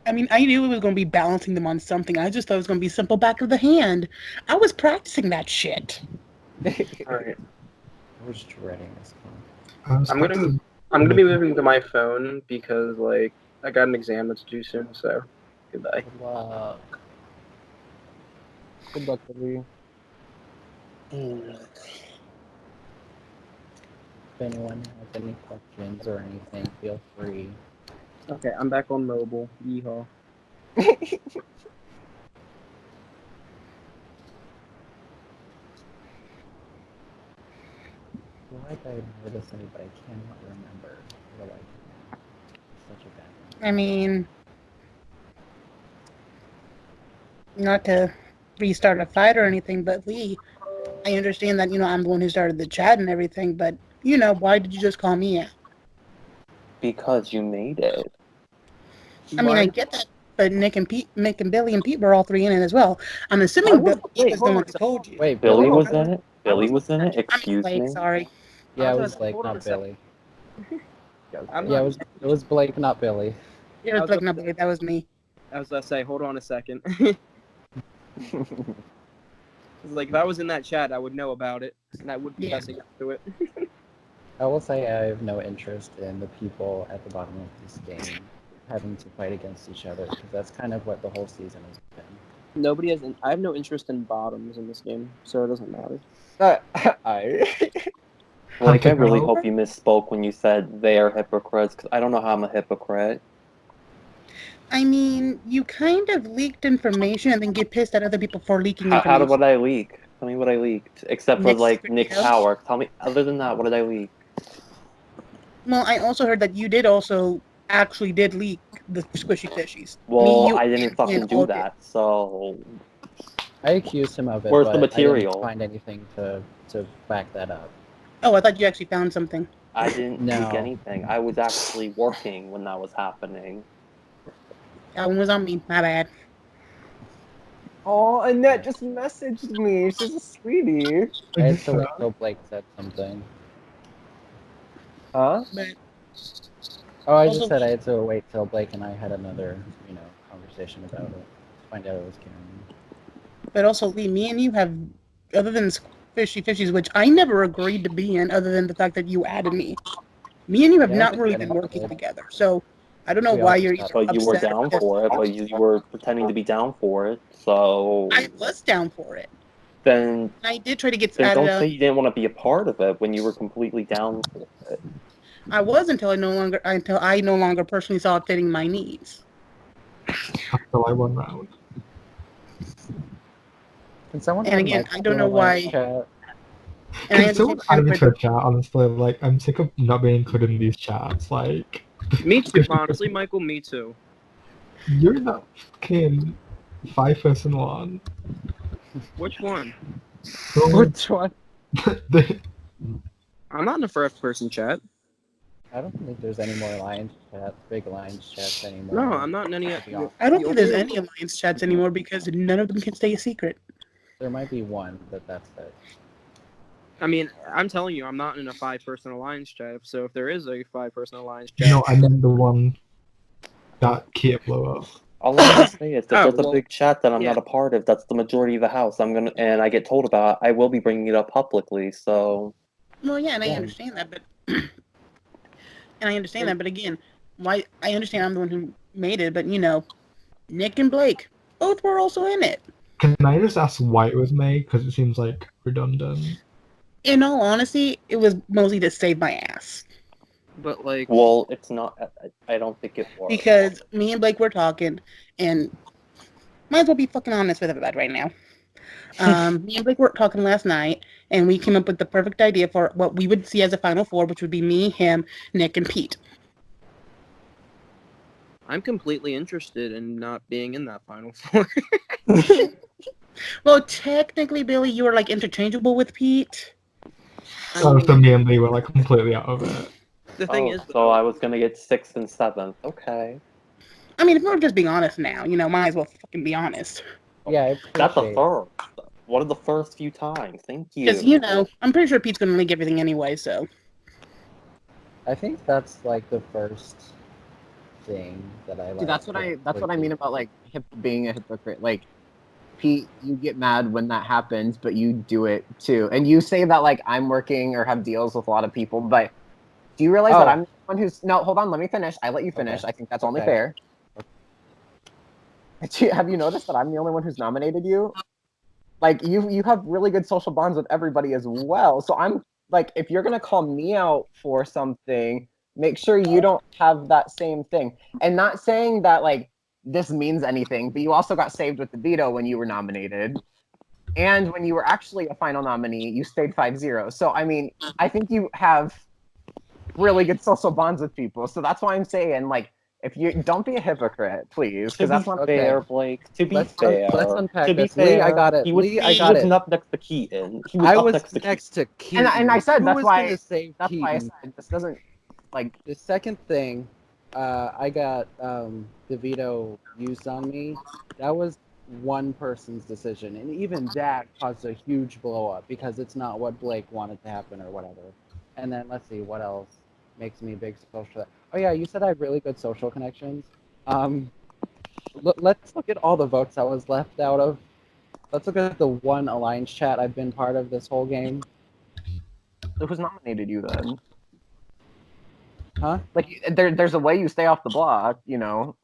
I mean, I knew it was going to be balancing them on something. I just thought it was going to be simple back of the hand. I was practicing that shit. Alright. I was dreading this I'm gonna be moving to my phone because I got an exam that's due soon. So goodbye. Good luck. Good luck, Lee. If anyone has any questions or anything, feel free. Okay, I'm back on mobile. Yeehaw. Like I heard this name, but I cannot remember. Such a bad I mean, not to restart a fight or anything, but Lee, I understand that, I'm the one who started the chat and everything, but Why did you just call me out? Because you made it. I mean, I get that, but Nick and Billy and Pete were all three in it as well. I'm assuming Billy was the one that told you. Wait, Billy was in it? Billy was in it? I mean, Excuse Blake, me? sorry. Yeah, it I was Blake, hold on a not second. Billy. I'm Yeah, not- it was Blake, not Billy. It was Blake, not Billy. That was me. I was gonna say, hold on a second. Like, if I was in that chat, I would know about it, and I would be messing up to it. I will say I have no interest in the people at the bottom of this game having to fight against each other, because that's kind of what the whole season has been. Nobody has. I have no interest in bottoms in this game, so it doesn't matter. Like, I really hope you misspoke when you said they are hypocrites, because I don't know how I'm a hypocrite. I mean, you kind of leaked information and then get pissed at other people for leaking information. How did what I leak? Tell me what I leaked. Except for, Nick's like, secret Nick's deal? power. Tell me, other than that, what did I leak? Well, I also heard that you did also actually did leak the squishy fishies. Well, I didn't fucking do that, so... I accused him of it, Where's but the I material? didn't find anything to back that up. Oh, I thought you actually found something. I didn't leak No. anything. I was actually working when that was happening. That one was on me. My bad. Oh, Annette just messaged me. She's a sweetie. I had to wait till Blake said something. Huh? Oh, I Also- just said I had to wait till Blake and I had another, conversation about it. To find out it was Karen. But also, Lee, me and you have, other than squishy fishies, which I never agreed to be in, other than the fact that you added me. Me and you have Yeah, not but really you been didn't working do it. together. So I don't know We why all you're just either But you were upset or down pissed for it, off. but you were pretending to be down for it, so... I was down for it. Then... I did try to get Then added don't up. say you didn't want to be a part of it when you were completely down for it. I was until I no longer personally saw it fitting my needs. After like one round. Can someone And add again, Michael I don't to know the live why. chat? And I Can someone understand add me where to a the- chat, honestly? Like, I'm sick of not being included in these chats. Like, Me too, honestly, Michael. Me too. you're in that fucking 5-person one. Which one? Which one? I'm not in a first-person chat. I don't think there's any more Lions chats, big Lions chats anymore. No, I'm not in any. I don't think there's any alliance chats anymore because none of them can stay a secret. There might be one, but that's it. I mean, I'm telling you, I'm not in a 5-person alliance chat. So if there is a 5-person alliance chat, No, I meant the one that Kia blew up. All I'm gonna say is, if Oh, there's well, a big chat that I'm yeah. not a part of, that's the majority of the house. And I get told about, I will be bringing it up publicly, so... Well, yeah, and I Yeah. understand that, but but again, why? I understand I'm the one who made it, but Nick and Blake both were also in it. Can I just ask why it was made? Because it seems like redundant. In all honesty, it was mostly to save my ass. But like, Well, it's not. I don't think it was. Because me and Blake were talking, and might as well be fucking honest with everybody right now. Me and Blake were talking last night, and we came up with the perfect idea for what we would see as a final four, which would be me, him, Nick, and Pete. I'm completely interested in not being in that final four. Well, technically, Billy, you were like interchangeable with Pete. So me and Lee were like completely out of it. The thing is, so I was gonna get 6th and 7th. Okay. I mean, if we're just being honest now, might as well fucking be honest. Yeah, That's a first. One of the first few times. Thank you. Because, I'm pretty sure Pete's gonna leak everything anyway, so. I think that's like the first thing that I like. See, that's what I mean about like being a hypocrite. Like, Pete, you get mad when that happens, but you do it too. And you say that like I'm working or have deals with a lot of people, but do you realize that I'm the one who's no? Hold on, let me finish. I let you finish. Okay. I think that's only Okay. fair. Have you noticed that I'm the only one who's nominated you? Like you have really good social bonds with everybody as well. So I'm like, if you're gonna call me out for something, make sure you don't have that same thing. And not saying that like this means anything, but you also got saved with the veto when you were nominated. And when you were actually a final nominee, you stayed 5-0. So I mean, I think you have really good social bonds with people. So that's why I'm saying, like, If you don't be a hypocrite, please, To because be that's not fair, Blake. To be Let's fair. unpack To be this. Lee, I fair, got it. he was, Lee, I he got was it. up next to Keaton. He was I up was next to next to Keaton. And I said Who that's was why. gonna save That's why I Keaton? said this doesn't like. The second thing, I got DeVito used on me. That was one person's decision, and even that caused a huge blow up because it's not what Blake wanted to happen or whatever. And then let's see what else makes me a big social. Oh yeah, you said I have really good social connections. Let's look at all the votes I was left out of. Let's look at the one alliance chat I've been part of this whole game. So who's nominated you then? Huh? Like there's a way you stay off the block, you know.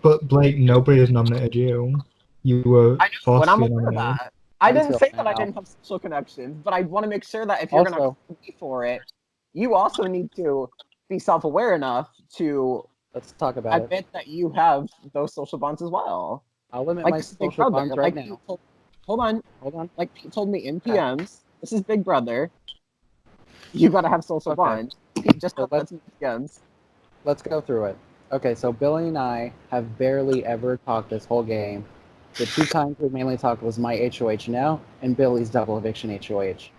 But Blake, nobody has nominated you. You were I know, forced but I'm to be aware of nominated. that. I didn't Until say that I now. didn't have social connections, but I want to make sure that if you're gonna Also, pay for it, you also need to be self-aware enough to let's talk about it. admit that you have those social bonds as well. I'll limit Like my this is Big social Brother. bonds right Like now. hold on. Hold on. Like Pete told me in PMs, this is Big Brother. You gotta have social Okay. bonds. Pete just So let's PMs. Let's go through it. Okay, so Billy and I have barely ever talked this whole game. The two times we mainly talked was my HOH now and Billy's double eviction HOH.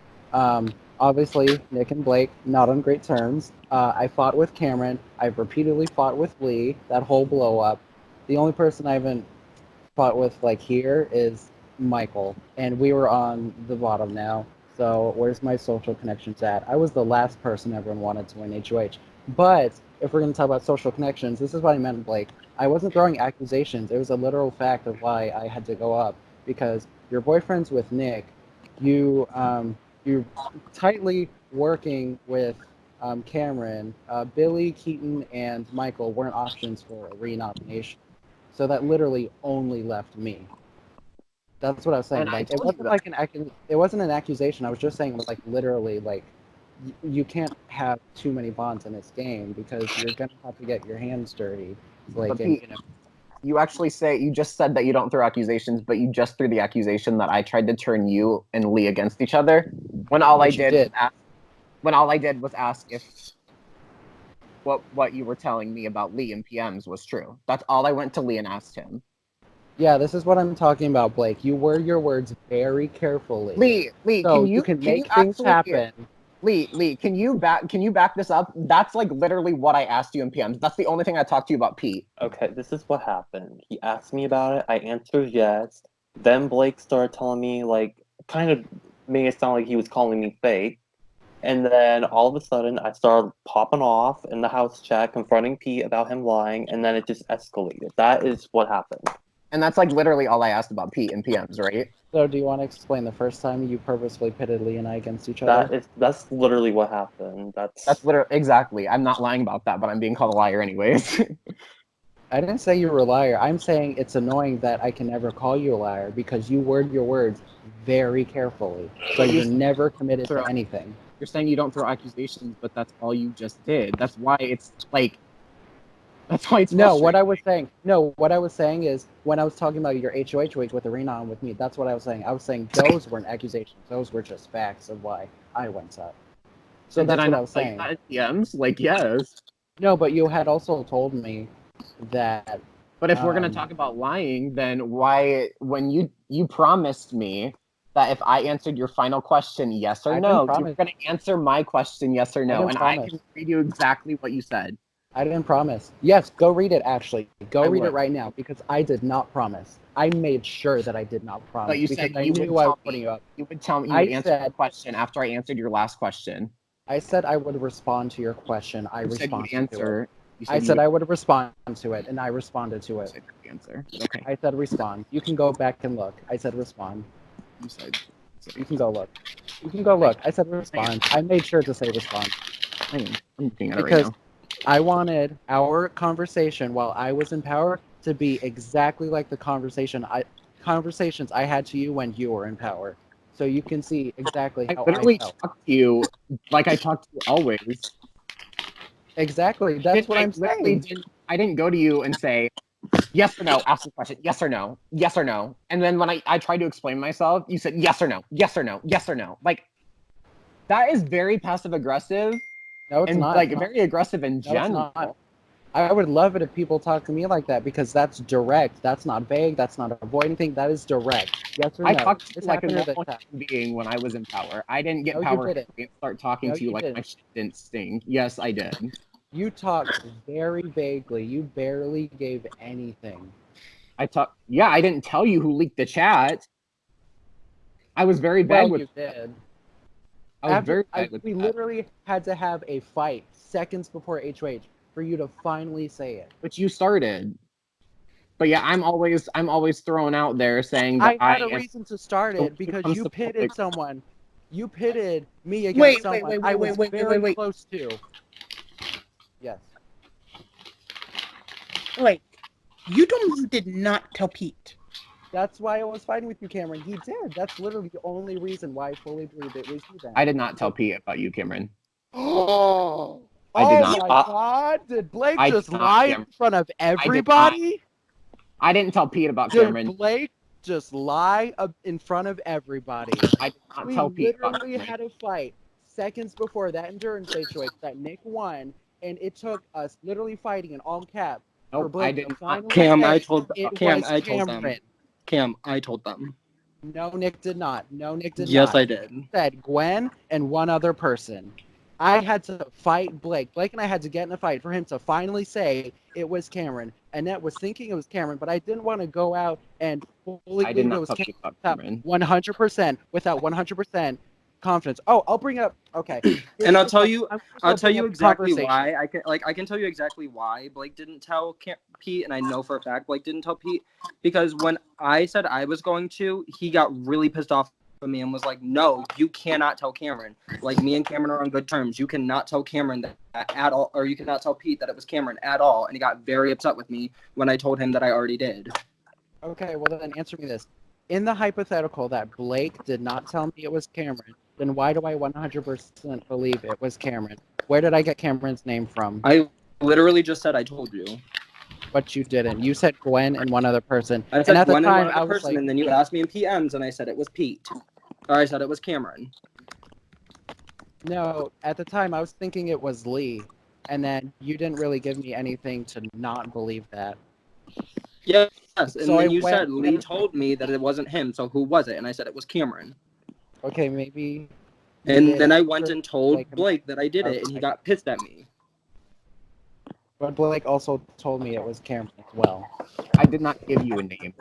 Obviously, Nick and Blake, not on great terms. I fought with Cameron. I've repeatedly fought with Lee, that whole blow up. The only person I haven't fought with like here is Michael, and we were on the bottom now. So where's my social connections at? I was the last person everyone wanted to win HOH. But if we're going to talk about social connections, this is what I meant, Blake. I wasn't throwing accusations. It was a literal fact of why I had to go up because your boyfriend's with Nick. You're tightly working with Cameron. Billy, Keaton, and Michael weren't options for a renomination. So that literally only left me. That's what I was saying. And I Like it told you wasn't that. like it wasn't an accusation. I was just saying like literally like you can't have too many bonds in this game because you're gonna have to get your hands dirty. Like But and, Pete, you actually you just said that you don't throw accusations, but you just threw the accusation that I tried to turn you and Lee against each other when all I did. When all I did was ask if what you were telling me about Lee and PMs was true. That's all I went to Lee and asked him. Yeah, this is what I'm talking about, Blake. You word your words very carefully. Lee, so can you make things happen. Lee, can you back this up? That's like literally what I asked you in PMs. That's the only thing I talked to you about, Pete. Okay, this is what happened. He asked me about it. I answered yes. Then Blake started telling me, like, kind of made it sound like he was calling me fake. And then all of a sudden, I started popping off in the house chat, confronting Pete about him lying, and then it just escalated. That is what happened. And that's like literally all I asked about Pete and PMs, right? So do you want to explain the first time you purposefully pitted Lee and I against each other? That's literally what happened. That's literally exactly. I'm not lying about that, but I'm being called a liar anyways. I didn't say you were a liar. I'm saying it's annoying that I can never call you a liar because you word your words very carefully. So you're never committed to anything. You're saying you don't throw accusations, but that's all you just did. That's why it's like. That's why it's No, what I was saying is when I was talking about your HOH with Arena and with me, that's what I was saying. I was saying those weren't accusations. Those were just facts of why I went up. So And that's did what I I was not saying. like that in PMs? Like, yes. No, but you had also told me that. But if we're gonna talk about lying, then why, when you promised me that if I answered your final question yes or no, you were gonna answer my question yes or no, and I can read you exactly what you said. I didn't promise. Yes, go read it, actually. Go read it right now, because I did not promise. I made sure that I did not promise. But you because said I you knew would I tell was putting me. you up. You would tell me you would answer the question after I answered your last question. I said I would respond to your question. I responded to it. I said said I would respond to it, and I responded to it. Answer. Okay. I said respond. You can go back and look. I said respond. You said. You can go look. You can go look. I said respond. I made sure to say respond. I'm looking at it right Because now. I wanted our conversation while I was in power to be exactly like the conversations I had to you when you were in power. So you can see exactly how I literally felt. talked to you like I talk to you always. Exactly. That's what I'm saying. I didn't go to you and say, yes or no, ask the question, yes or no, yes or no. And then when I tried to explain myself, you said yes or no, yes or no, yes or no. Like, that is very passive aggressive. No, it's and not. like very aggressive in general. It's not. I would love it if people talk to me like that because that's direct. That's not vague. That's not avoid anything. That is direct. Yes or no? I talked to you This like a happened or normal this human being when I was in power. I didn't get No, you power didn't. and start talking No, to you you like my didn't. shit didn't sting. Yes, I did. You talked very vaguely. You barely gave anything. Yeah, I didn't tell you who leaked the chat. I was very bad with you did. I was very bad with we that. literally had to have a fight seconds before HOH for you to finally say it. But you started. But yeah, I'm always thrown out there saying that I had a reason to start it because comes you to pitted public- someone. You pitted me against someone I was very close to. Yes. Wait, you told me you did not tell Pete. That's why I was fighting with you, Cameron. He did. That's literally the only reason why I fully believe it was you then. I did not tell Pete about you, Cameron. Oh, I did not. my God. Did Blake I just did not, lie in Cameron. front of everybody? I didn't tell Pete about Cameron. Did Blake just lie in front of everybody? I did not We tell Pete about literally Cameron. had a fight seconds before that endurance situation that Nick won, and it took us literally fighting in all caps for Nope, Blake I did to not. finally Cam, say I told it Cam, was I told them. Cameron. Cam, I told them. No, Nick did not. No, Nick did Yes, not. I did. He said Gwen and one other person. I had to fight Blake. Blake and I had to get in a fight for him to finally say it was Cameron. Annette was thinking it was Cameron, but I didn't want to go out and fully I believe did it not was tell Pete about Cameron Cameron. 100% without 100% confidence. Oh, I'll bring up. Okay, And I'll tell you bring up exactly conversation. why. I can tell you exactly why Blake didn't tell Pete, and I know for a fact Blake didn't tell Pete because when I said I was going to, he got really pissed off at me and was like, "No, you cannot tell Cameron. Like me and Cameron are on good terms. You cannot tell Cameron that at all, or you cannot tell Pete that it was Cameron at all." And he got very upset with me when I told him that I already did. Okay, well then answer me this. In the hypothetical that Blake did not tell me it was Cameron, then why do I 100% believe it was Cameron? Where did I get Cameron's name from? I literally just said I told you. But you didn't. You said Gwen and one other person. I said and at Gwen the time, and one I other was person, like, and then you asked me in PMs, and I said it was Pete. Or I said it was Cameron. no, at the time I was thinking it was Lee. And then you didn't really give me anything to not believe that. Yes, and So then I you went- said Lee told me that it wasn't him, so who was it? And I said it was Cameron. Okay, maybe. And then I went and told Blake that I did it, and he got pissed at me. But Blake also told me it was Cameron as well. I did not give you a name.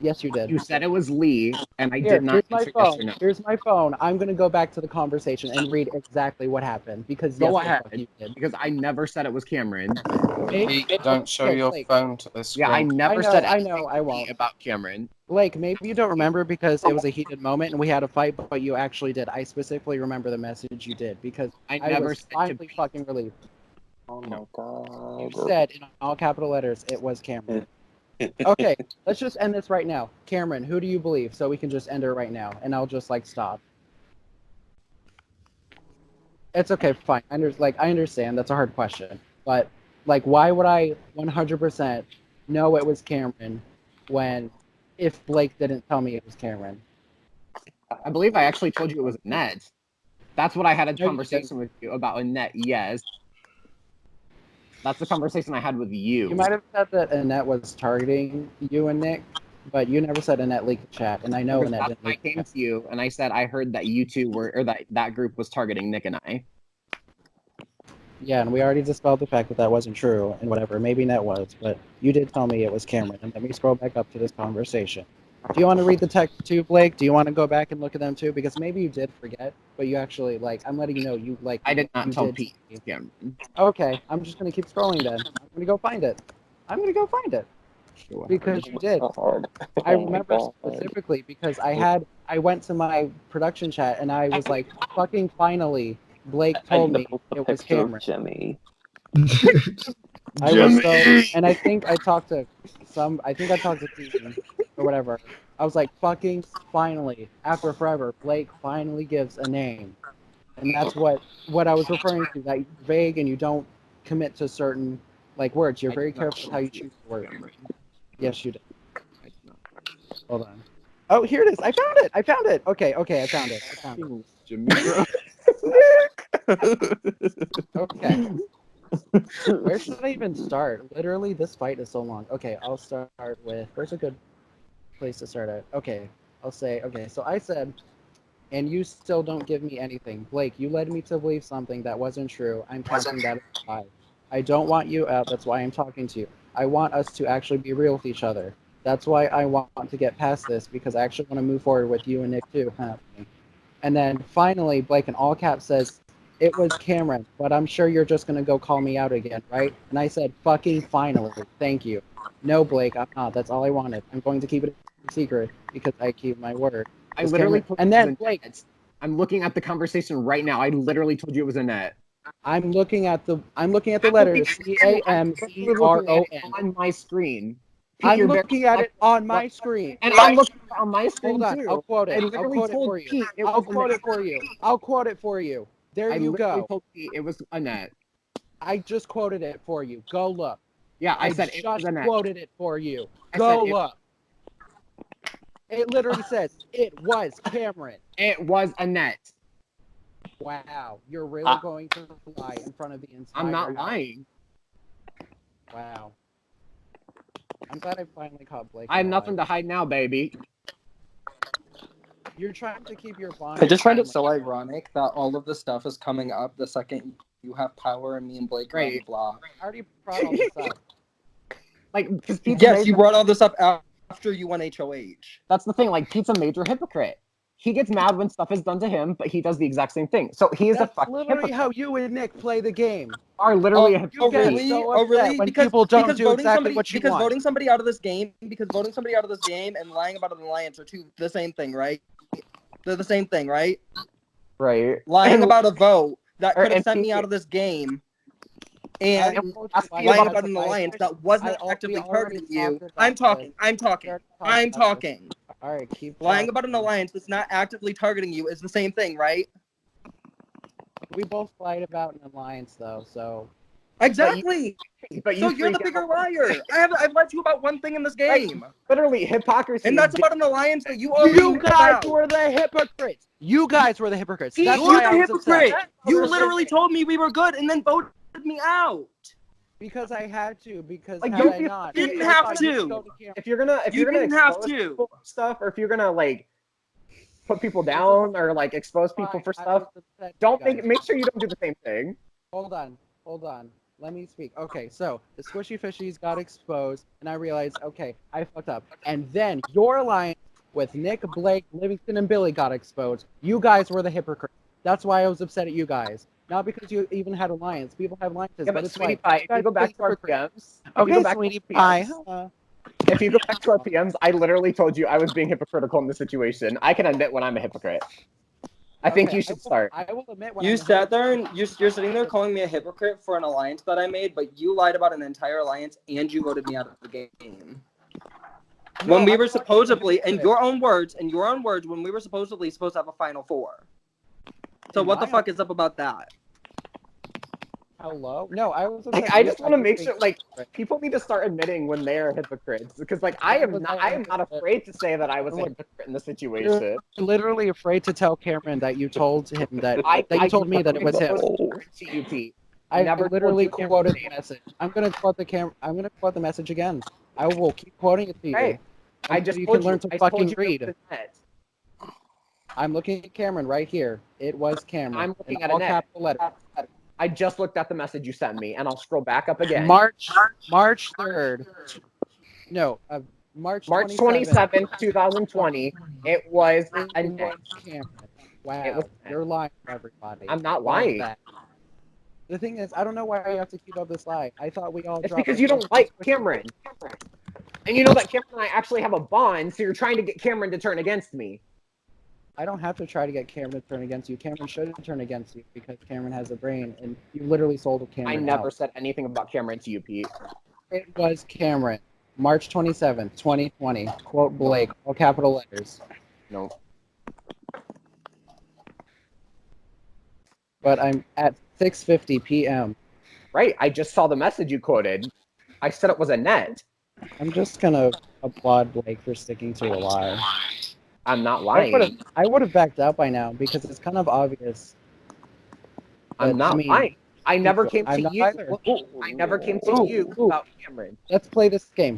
Yes, you did. You said it was Lee, and I Here, did not here's my answer yes phone. or no. Here's my phone. I'm gonna go back to the conversation and read exactly what happened because Go yes, ahead, you did. because I never said it was Cameron. Pete, don't show your phone to the screen. Yeah, I never know, said I anything know, I won't. about Cameron. Blake, maybe you don't remember because it was a heated moment and we had a fight, but you actually did. I specifically remember the message you did because I I never was said to finally fucking relieved. Oh my god. You said in all capital letters it was Cameron. Okay, let's just end this right now. Cameron, who do you believe? So we can just end it right now, and I'll just like stop. It's okay, fine. I understand that's a hard question, but like, why would I 100% know it was Cameron when if Blake didn't tell me it was Cameron? I believe I actually told you it was Annette. That's what I had a No, you conversation with you about Annette. Yes. That's the conversation I had with you. You might have said that Annette was targeting you and Nick, but you never said Annette leaked the chat, and I know Annette didn't I leak the came chat. to you and I said I heard that you two were, or that group was targeting Nick and I. Yeah, and we already dispelled the fact that that wasn't true, and whatever. Maybe Annette was, but you did tell me it was Cameron. And let me scroll back up to this conversation. Do you want to read the text too, Blake? Do you want to go back and look at them too? Because maybe you did forget, but you actually, like, I'm letting you know you, like... I did not you tell did. Pete. Cameron. Okay, I'm just going to keep scrolling then. I'm going to go find it. Sure. Because you did. I remember specifically because I went to my production chat and I was like, fucking finally, Blake told me it was Cameron. Jimmy. I was so, and I think I talked to Keaton or whatever. I was like, fucking finally, after forever, Blake finally gives a name. And that's what I was referring to, that you're vague and you don't commit to certain, like, words. You're very careful with how you choose the word. Yes, you did. Hold on. Oh, here it is. I found it. Okay, I found it. Jimmy, bro. Okay. Where should I even start? Literally, this fight is so long. Okay, I'll start with, where's a good place to start at? Okay, I'll say, okay, so I said, and you still don't give me anything. Blake, you led me to believe something that wasn't true. I'm counting that as a lie. I don't want you out. That's why I'm talking to you. I want us to actually be real with each other. That's why I want to get past this, because I actually want to move forward with you and Nick too. And then finally, Blake in all caps says, it was Cameron, but I'm sure you're just going to go call me out again, right? And I said, fucking finally, thank you. No, Blake, I'm not. That's all I wanted. I'm going to keep it a secret because I keep my word. I literally Cameron... And then, Blake, I'm looking at the conversation right now. I literally told you it was Annette. I'm looking at the letters CAMERON on my screen. I'm looking at it on my screen. And I'm looking on my screen Hold on, too. I'll quote it. I'll quote it for you. I'll quote it for you. I'll quote it for you. There you go. Told Pete it was Annette. I just quoted it for you. Go look. Yeah, I said just it was Annette. Quoted it for you. Go look. It literally says it was Cameron. It was Annette. Wow, you're really going to lie in front of the entire... I'm not lying. Wow. I'm glad I finally caught Blake. I have nothing to hide now, baby. You're trying to keep your bond. I just find it so ironic that all of this stuff is coming up the second you have power and me and Blake are on the block. I already brought all this up. Like, yes, you brought all this up after you won HOH. That's the thing. Like, Pete's a major hypocrite. He gets mad when stuff is done to him, but he does the exact same thing. So he is a fucking literally hypocrite. how you and Nick play the game. Are literally a hypocrite. Really? So really? When people don't do exactly what you want. Voting somebody out of this game, and lying about an alliance are the same thing, right? They're the same thing, right? Right. Lying about a vote that could have sent me out of this game, and lying about an alliance that wasn't actively targeting you. I'm talking. All right, keep lying about an alliance that's not actively targeting you is the same thing, right? We both lied about an alliance, though, so... Exactly! So you're the bigger liar! I've lied to you about one thing in this game! Literally, hypocrisy. And that's about an alliance that you guys were the hypocrites! You guys were the hypocrites! You're the hypocrite! You literally told me we were good and then voted me out! Because I had to, because like, had I not... You didn't have to! If you're gonna expose people for stuff, or if you're gonna, like, put people down, or, like, expose people for stuff, make sure you don't do the same thing. Hold on. Let me speak. Okay, so the Squishy Fishies got exposed, and I realized, okay, I fucked up. And then your alliance with Nick, Blake, Livingston, and Billy got exposed. You guys were the hypocrites. That's why I was upset at you guys. Not because you even had alliance. People have alliances, but it's Sweetie like... Pie, if you go back to our PMs... Okay, Sweetie Pie. If you go back to our PMs, I literally told you I was being hypocritical in this situation. I can admit when I'm a hypocrite. I think you should start. I will admit when you sat there and you're sitting there calling me a hypocrite for an alliance that I made, but you lied about an entire alliance and you voted me out of the game. No, when we were supposedly, in your own words, when we were supposedly supposed to have a Final Four. So what the fuck is up about that? Hello? No, I was. Like, I just want to make sure, like, people need to start admitting when they're hypocrites, because, like, I am not afraid to say that I was a hypocrite in the situation. You're literally afraid to tell Cameron that you told him that you told me that it was him. I never literally quoted the message. I'm gonna quote the message again. I will keep quoting it to you. Hey, I just you told can learn to I fucking told you read. I'm looking at Cameron right here. It was Cameron. I'm looking at all Annette. capital letters. I just looked at the message you sent me, and I'll scroll back up again. March 3rd. No, March 27th, 2020. It was Annette. Cameron. Wow, you're lying to everybody. I'm not lying. The thing is, I don't know why you have to keep up this lie. I thought we all. It's because you don't like Cameron. And you know that Cameron and I actually have a bond, so you're trying to get Cameron to turn against me. I don't have to try to get Cameron to turn against you. Cameron should turn against you because Cameron has a brain, and you literally sold Cameron. I never said anything about Cameron to you, Pete. It was Cameron. March 27th, 2020. Quote Blake, all capital letters. No. But I'm at 6:50 p.m. Right, I just saw the message you quoted. I said it was Annette. I'm just gonna applaud Blake for sticking to a lie. I'm not lying. I would have backed out by now because it's kind of obvious. I'm not lying. I never came I'm to not you. either. I never came to you about Cameron. Let's play this game.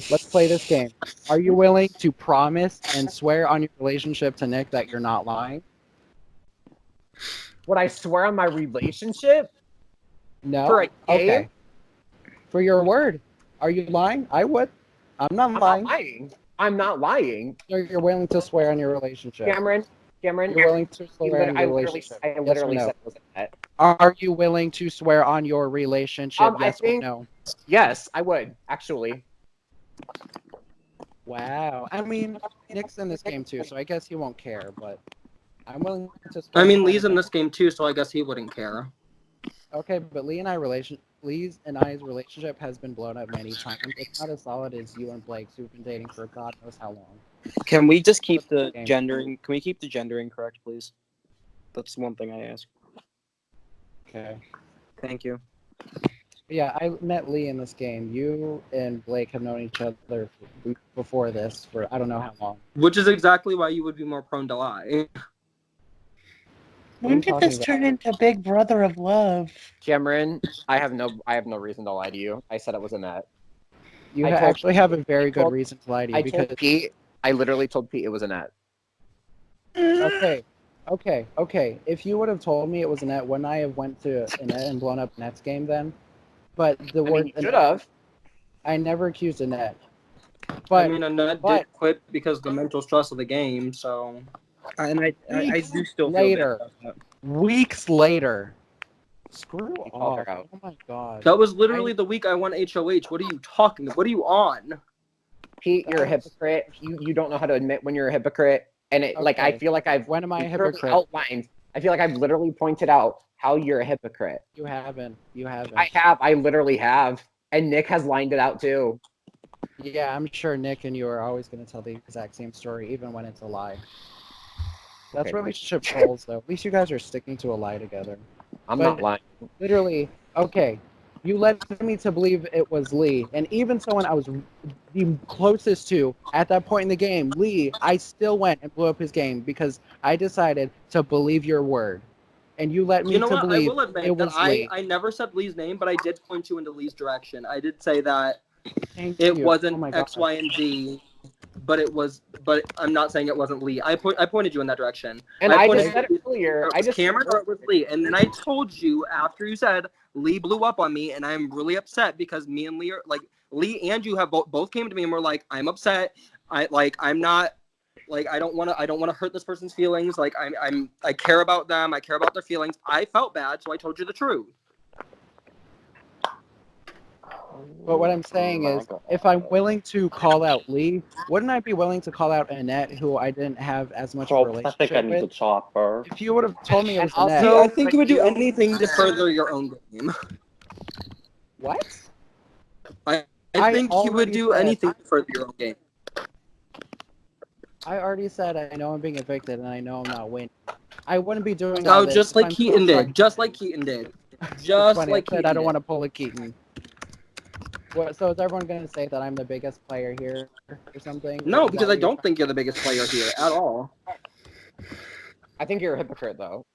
Are you willing to promise and swear on your relationship to Nick that you're not lying? Would I swear on my relationship? No. For a game? Okay. For your word. Are you lying? I would. I'm not lying. I'm not lying. So you're willing to swear on your relationship. Cameron, You're willing to swear on your relationship. I literally said it was that. Are you willing to swear on your relationship? Yes or no? Yes, I would, actually. Wow. I mean, Nick's in this game too, so I guess he won't care, but I'm willing to I mean, Lee's in this game too, so I guess he wouldn't care. Okay, but Lee's and I's relationship has been blown up many times. It's not as solid as you and Blake's, who've been dating for God knows how long. Can we just keep the gendering? Can we keep the gendering correct, please? That's one thing I ask. Okay. Thank you. Yeah, I met Lee in this game. You and Blake have known each other before this for I don't know how long. Which is exactly why you would be more prone to lie. When did this turn into Big Brother of Love? Cameron, I have no reason to lie to you. I said it was Annette. You actually have a very good reason to lie to you because Pete. I literally told Pete it was Annette. Okay. If you would have told me it was Annette, wouldn't I have went to Annette and blown up Annette's game then? But the word should have. I never accused Annette. But I mean, Annette did quit because of the mental stress of the game. So, and I do still feel bad about that. Weeks later. Screw off. Out. Oh my god. That was literally the week I won HOH. What are you talking? What are you on? Pete, you're a hypocrite. You don't know how to admit when you're a hypocrite. And it like I feel like when am I a hypocrite? Outlined. I feel like I've literally pointed out how you're a hypocrite. You haven't. I have. I literally have. And Nick has lined it out too. Yeah, I'm sure Nick and you are always going to tell the exact same story, even when it's a lie. That's relationship goals, though. At least you guys are sticking to a lie together. I'm not lying. Literally, okay. You led me to believe it was Lee, and even someone I was the closest to at that point in the game, Lee, I still went and blew up his game because I decided to believe your word. And you let me You know to what? believe I will admit it was that Lee. I never said Lee's name, but I did point you into Lee's direction. I did say that Thank it you. wasn't Oh my X, God. Y, and Z, but it was. But I'm not saying it wasn't Lee. I pointed you in that direction. And I just said it earlier. It was Cameron or it was Lee, and then I told you after you said Lee blew up on me, and I'm really upset because me and Lee are like Lee and you have both came to me and were like, I'm upset. I'm not. Like I don't want to hurt this person's feelings. Like I care about them. I care about their feelings. I felt bad, so I told you the truth. But what I'm saying is, if I'm willing to call out Lee, wouldn't I be willing to call out Annette, who I didn't have as much of a I relationship think I need to with? chop her. If you would have told me it was also, Annette, I think you would do anything to further your own game. what? I I think you would already do said- anything to further your own game. I already said I know I'm being evicted and I know I'm not winning. I wouldn't be doing Oh, all this just if like I'm Keaton still trying- did. Just like Keaton did. It's Just funny, like I said Keaton I don't did. want to pull a Keaton. What, so is everyone going to say that I'm the biggest player here or something? No, Is that because what I you're don't think you're the biggest player here at all. I think you're a hypocrite though.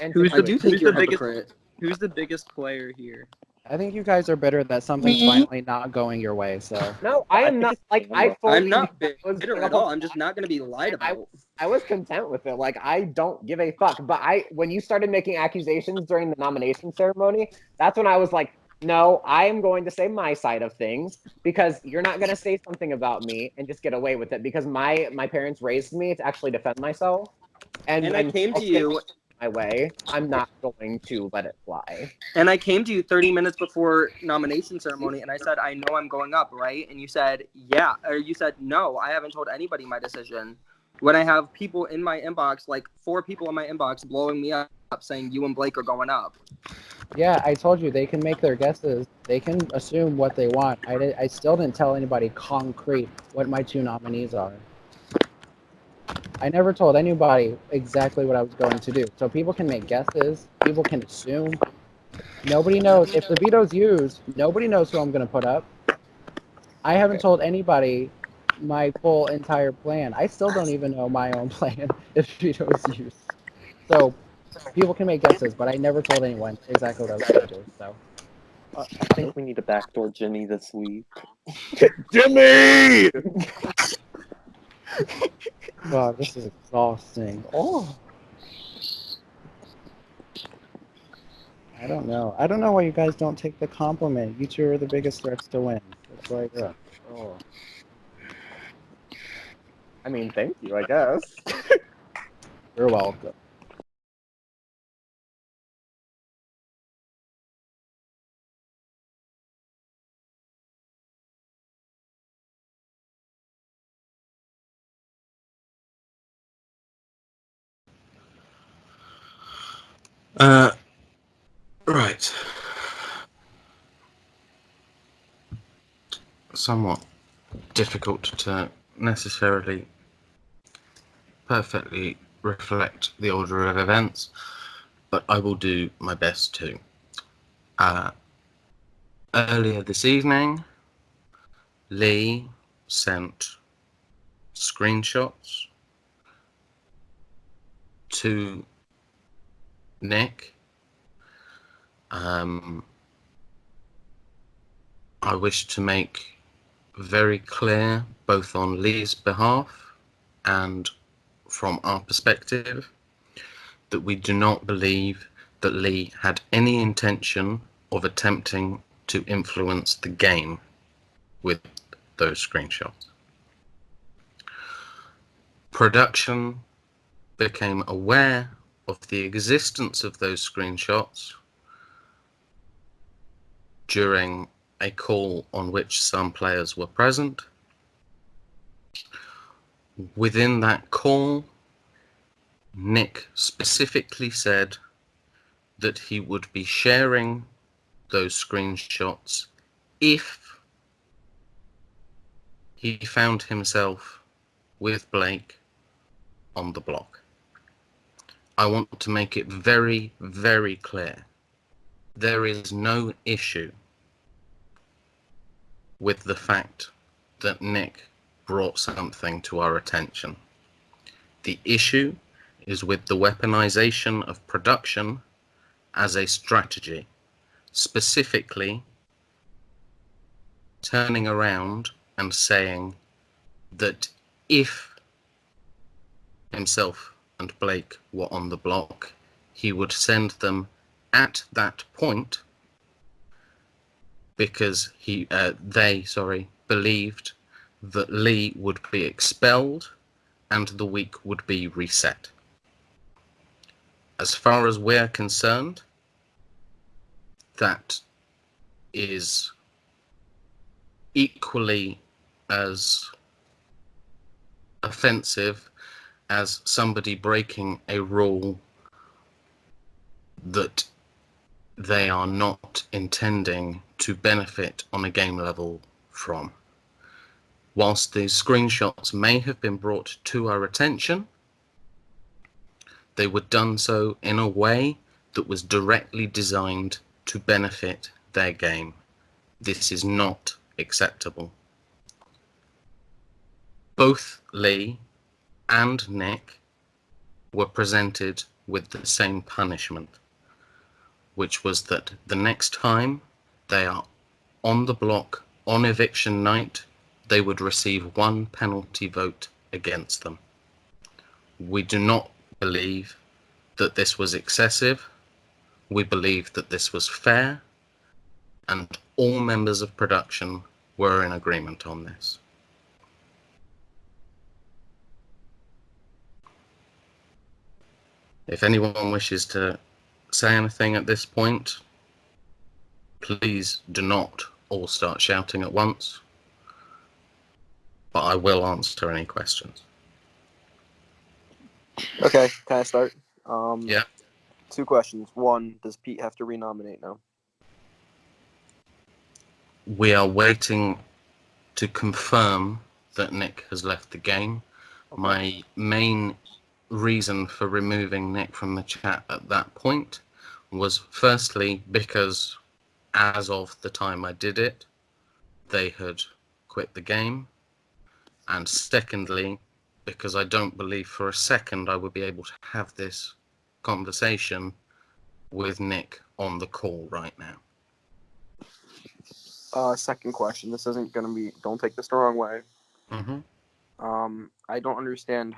And I do think you're a biggest- hypocrite. Who's the biggest player here? I think you guys are bitter that something's Me? finally not going your way, so. No, I am not. Like I fully. I'm not was bitter bring at up a- all. I'm just not going to be lied about. I was content with it. Like I don't give a fuck. But when you started making accusations during the nomination ceremony, that's when I was like, no, I am going to say my side of things because you're not going to say something about me and just get away with it because my parents raised me to actually defend myself. And I came to you my way. I'm not going to let it fly. And I came to you 30 minutes before nomination ceremony, and I said, I know I'm going up, right? And you said, yeah. Or you said, no, I haven't told anybody my decision. When I have people in my inbox, like 4 people in my inbox blowing me up saying you and Blake are going up. Yeah, I told you, they can make their guesses. They can assume what they want. I still didn't tell anybody concrete what my 2 nominees are. I never told anybody exactly what I was going to do. So people can make guesses. People can assume. Nobody knows. If the veto's used, nobody knows who I'm going to put up. I haven't told anybody my full entire plan. I still don't even know my own plan if veto's used. So People can make guesses, but I never told anyone exactly what I was going to do. So I think we need to backdoor Jimmy this week. Jimmy! God, this is exhausting. Oh. I don't know. I don't know why you guys don't take the compliment. You two are the biggest threats to win. That's why you're up. Oh. I mean, thank you, I guess. You're welcome. Right. Somewhat difficult to necessarily perfectly reflect the order of events, but I will do my best to. Earlier this evening, Lee sent screenshots to Nick. I wish to make very clear, both on Lee's behalf and from our perspective, that we do not believe that Lee had any intention of attempting to influence the game with those screenshots. Production became aware of the existence of those screenshots during a call on which some players were present. Within that call, Nick specifically said that he would be sharing those screenshots if he found himself with Blake on the block. I want to make it very, very clear. There is no issue with the fact that Nick brought something to our attention. The issue is with the weaponization of production as a strategy, specifically turning around and saying that if himself and Blake were on the block, he would send them at that point because they believed that Lee would be expelled and the week would be reset. As far as we're concerned, that is equally as offensive as somebody breaking a rule that they are not intending to benefit on a game level from. Whilst these screenshots may have been brought to our attention, they were done so in a way that was directly designed to benefit their game. This is not acceptable. Both Lee and Nick were presented with the same punishment, which was that the next time they are on the block on eviction night, they would receive one penalty vote against them. We do not believe that this was excessive. We believe that this was fair, and all members of production were in agreement on this. If anyone wishes to say anything at this point, please do not all start shouting at once, but I will answer any questions. Okay, can I start? Yeah. 2 questions. 1, does Pete have to renominate now? We are waiting to confirm that Nick has left the game. Okay. My main reason for removing Nick from the chat at that point was firstly because as of the time I did it, they had quit the game, and secondly because I don't believe for a second I would be able to have this conversation with Nick on the call right now. Second question. This isn't gonna be. Don't take this the wrong way. Mm-hmm. I don't understand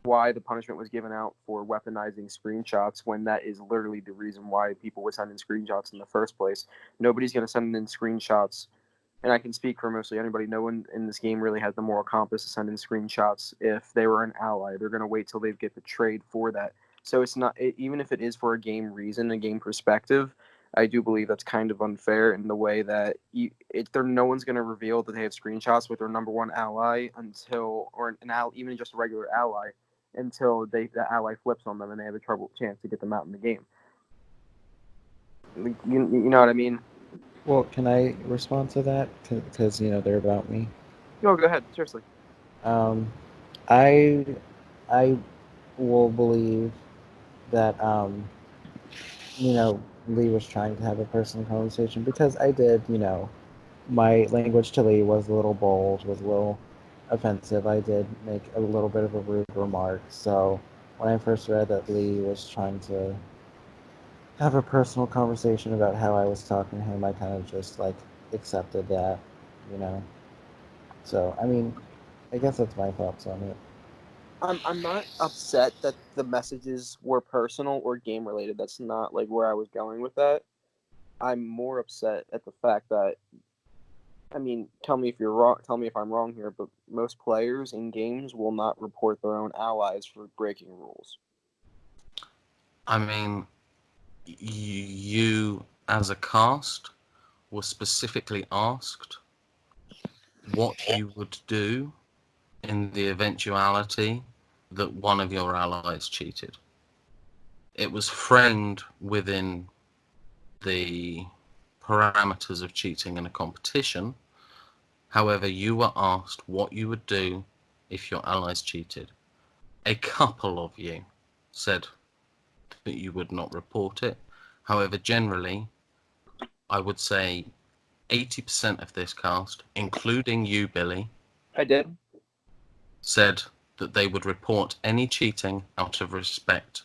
why the punishment was given out for weaponizing screenshots when that is literally the reason why people would send in screenshots in the first place. Nobody's gonna send in screenshots, and I can speak for mostly anybody. No one in this game really has the moral compass to send in screenshots if they were an ally. They're gonna wait till they get betrayed for that. So it's not even if it is for a game reason, a game perspective. I do believe that's kind of unfair in the way that no one's going to reveal that they have screenshots with their number one ally even just a regular ally, until the ally flips on them and they have a chance to get them out in the game. You know what I mean? Well, can I respond to that? Because, they're about me. No, go ahead. Seriously. I will believe that, Lee was trying to have a personal conversation, because I did, my language to Lee was a little bold, was a little offensive. I did make a little bit of a rude remark. So when I first read that Lee was trying to have a personal conversation about how I was talking to him, I kind of just accepted that, So, I guess that's my thoughts on it. I'm not upset that the messages were personal or game related. That's not where I was going with that. I'm more upset at the fact that, tell me if you're wrong. Tell me if I'm wrong here, but most players in games will not report their own allies for breaking rules. You as a cast were specifically asked what you would do in the eventuality that one of your allies cheated. It was framed within the parameters of cheating in a competition. However, you were asked what you would do if your allies cheated. A couple of you said that you would not report it. However, generally, I would say 80% of this cast, including you, Billy, I did, said that they would report any cheating out of respect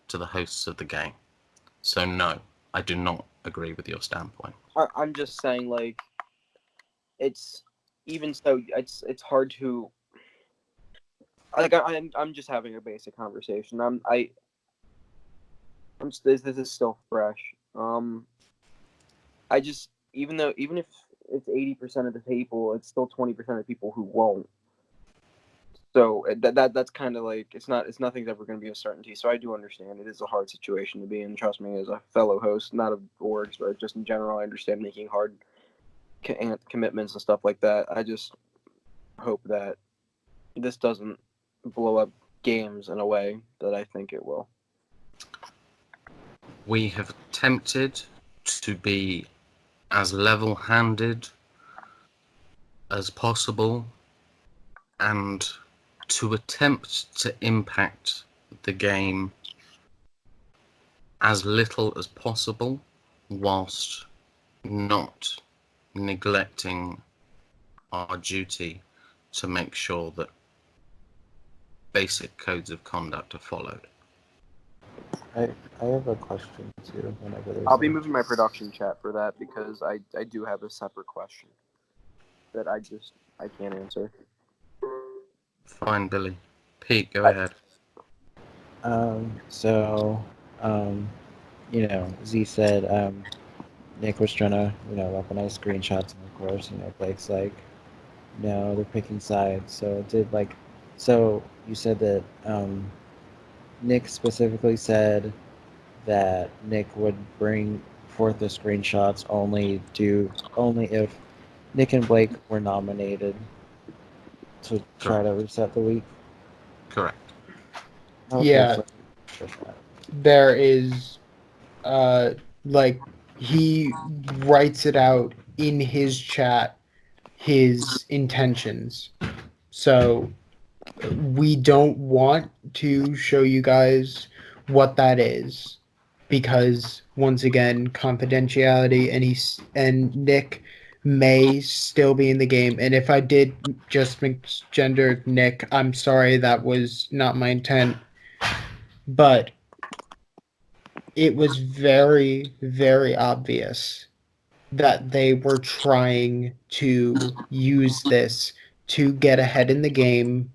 to the hosts of the game. So no, I do not agree with your standpoint. I'm just saying, it's even so, it's hard to I'm just having a basic conversation. This is still fresh. I just even if it's 80% of the people, it's still 20% of people who won't. So that's kind of it's nothing's ever going to be a certainty. So I do understand it is a hard situation to be in. Trust me, as a fellow host, not of orgs, but just in general, I understand making hard commitments and stuff like that. I just hope that this doesn't blow up games in a way that I think it will. We have attempted to be as level-handed as possible and to attempt to impact the game as little as possible whilst not neglecting our duty to make sure that basic codes of conduct are followed. I have a question too. I'll be moving my production chat for that, because I do have a separate question that I can't answer. Fine, Billy. Pete, go ahead. Z said Nick was trying to, weaponize screenshots, and of course, Blake's like, no, they're picking sides. So you said that Nick specifically said that Nick would bring forth the screenshots only if Nick and Blake were nominated to try to reset the week. Correct. Okay, Yeah. so There is he writes it out in his chat, his intentions. So we don't want to show you guys what that is, because once again, confidentiality, and Nick may still be in the game. And if I did just misgender Nick, I'm sorry, that was not my intent. But it was very, very obvious that they were trying to use this to get ahead in the game,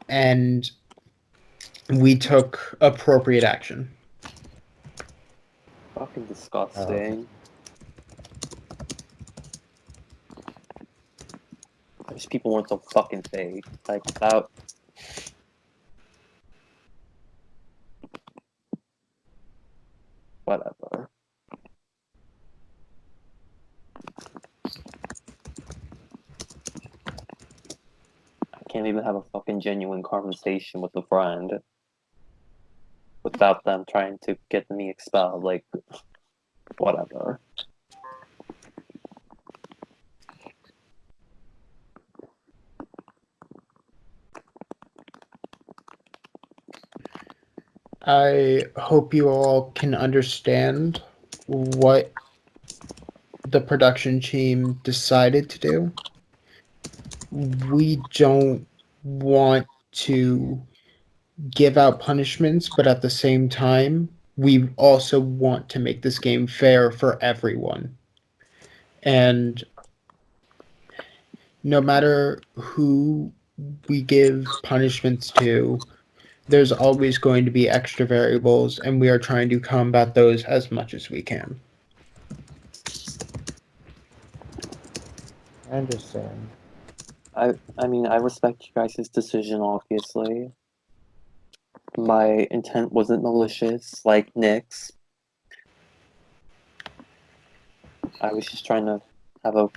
and we took appropriate action. Fucking disgusting. I wish people weren't so fucking fake. Like, that. Whatever. I can't even have a fucking genuine conversation with a friend without them trying to get me expelled. Like, whatever. I hope you all can understand what the production team decided to do. We don't want to give out punishments, but at the same time, we also want to make this game fair for everyone. And no matter who we give punishments to, there's always going to be extra variables, and we are trying to combat those as much as we can. I understand. I mean, I respect you guys' decision, obviously. My intent wasn't malicious, like Nick's. I was just trying to have a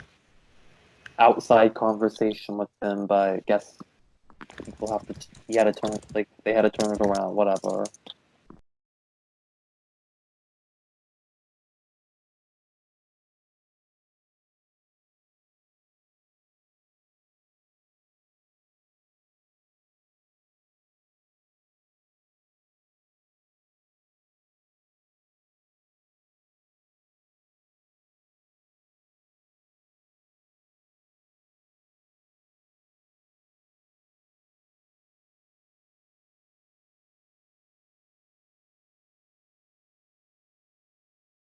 outside conversation with him, but I guess people have to. He had to turn it, like they had to turn it around. Whatever.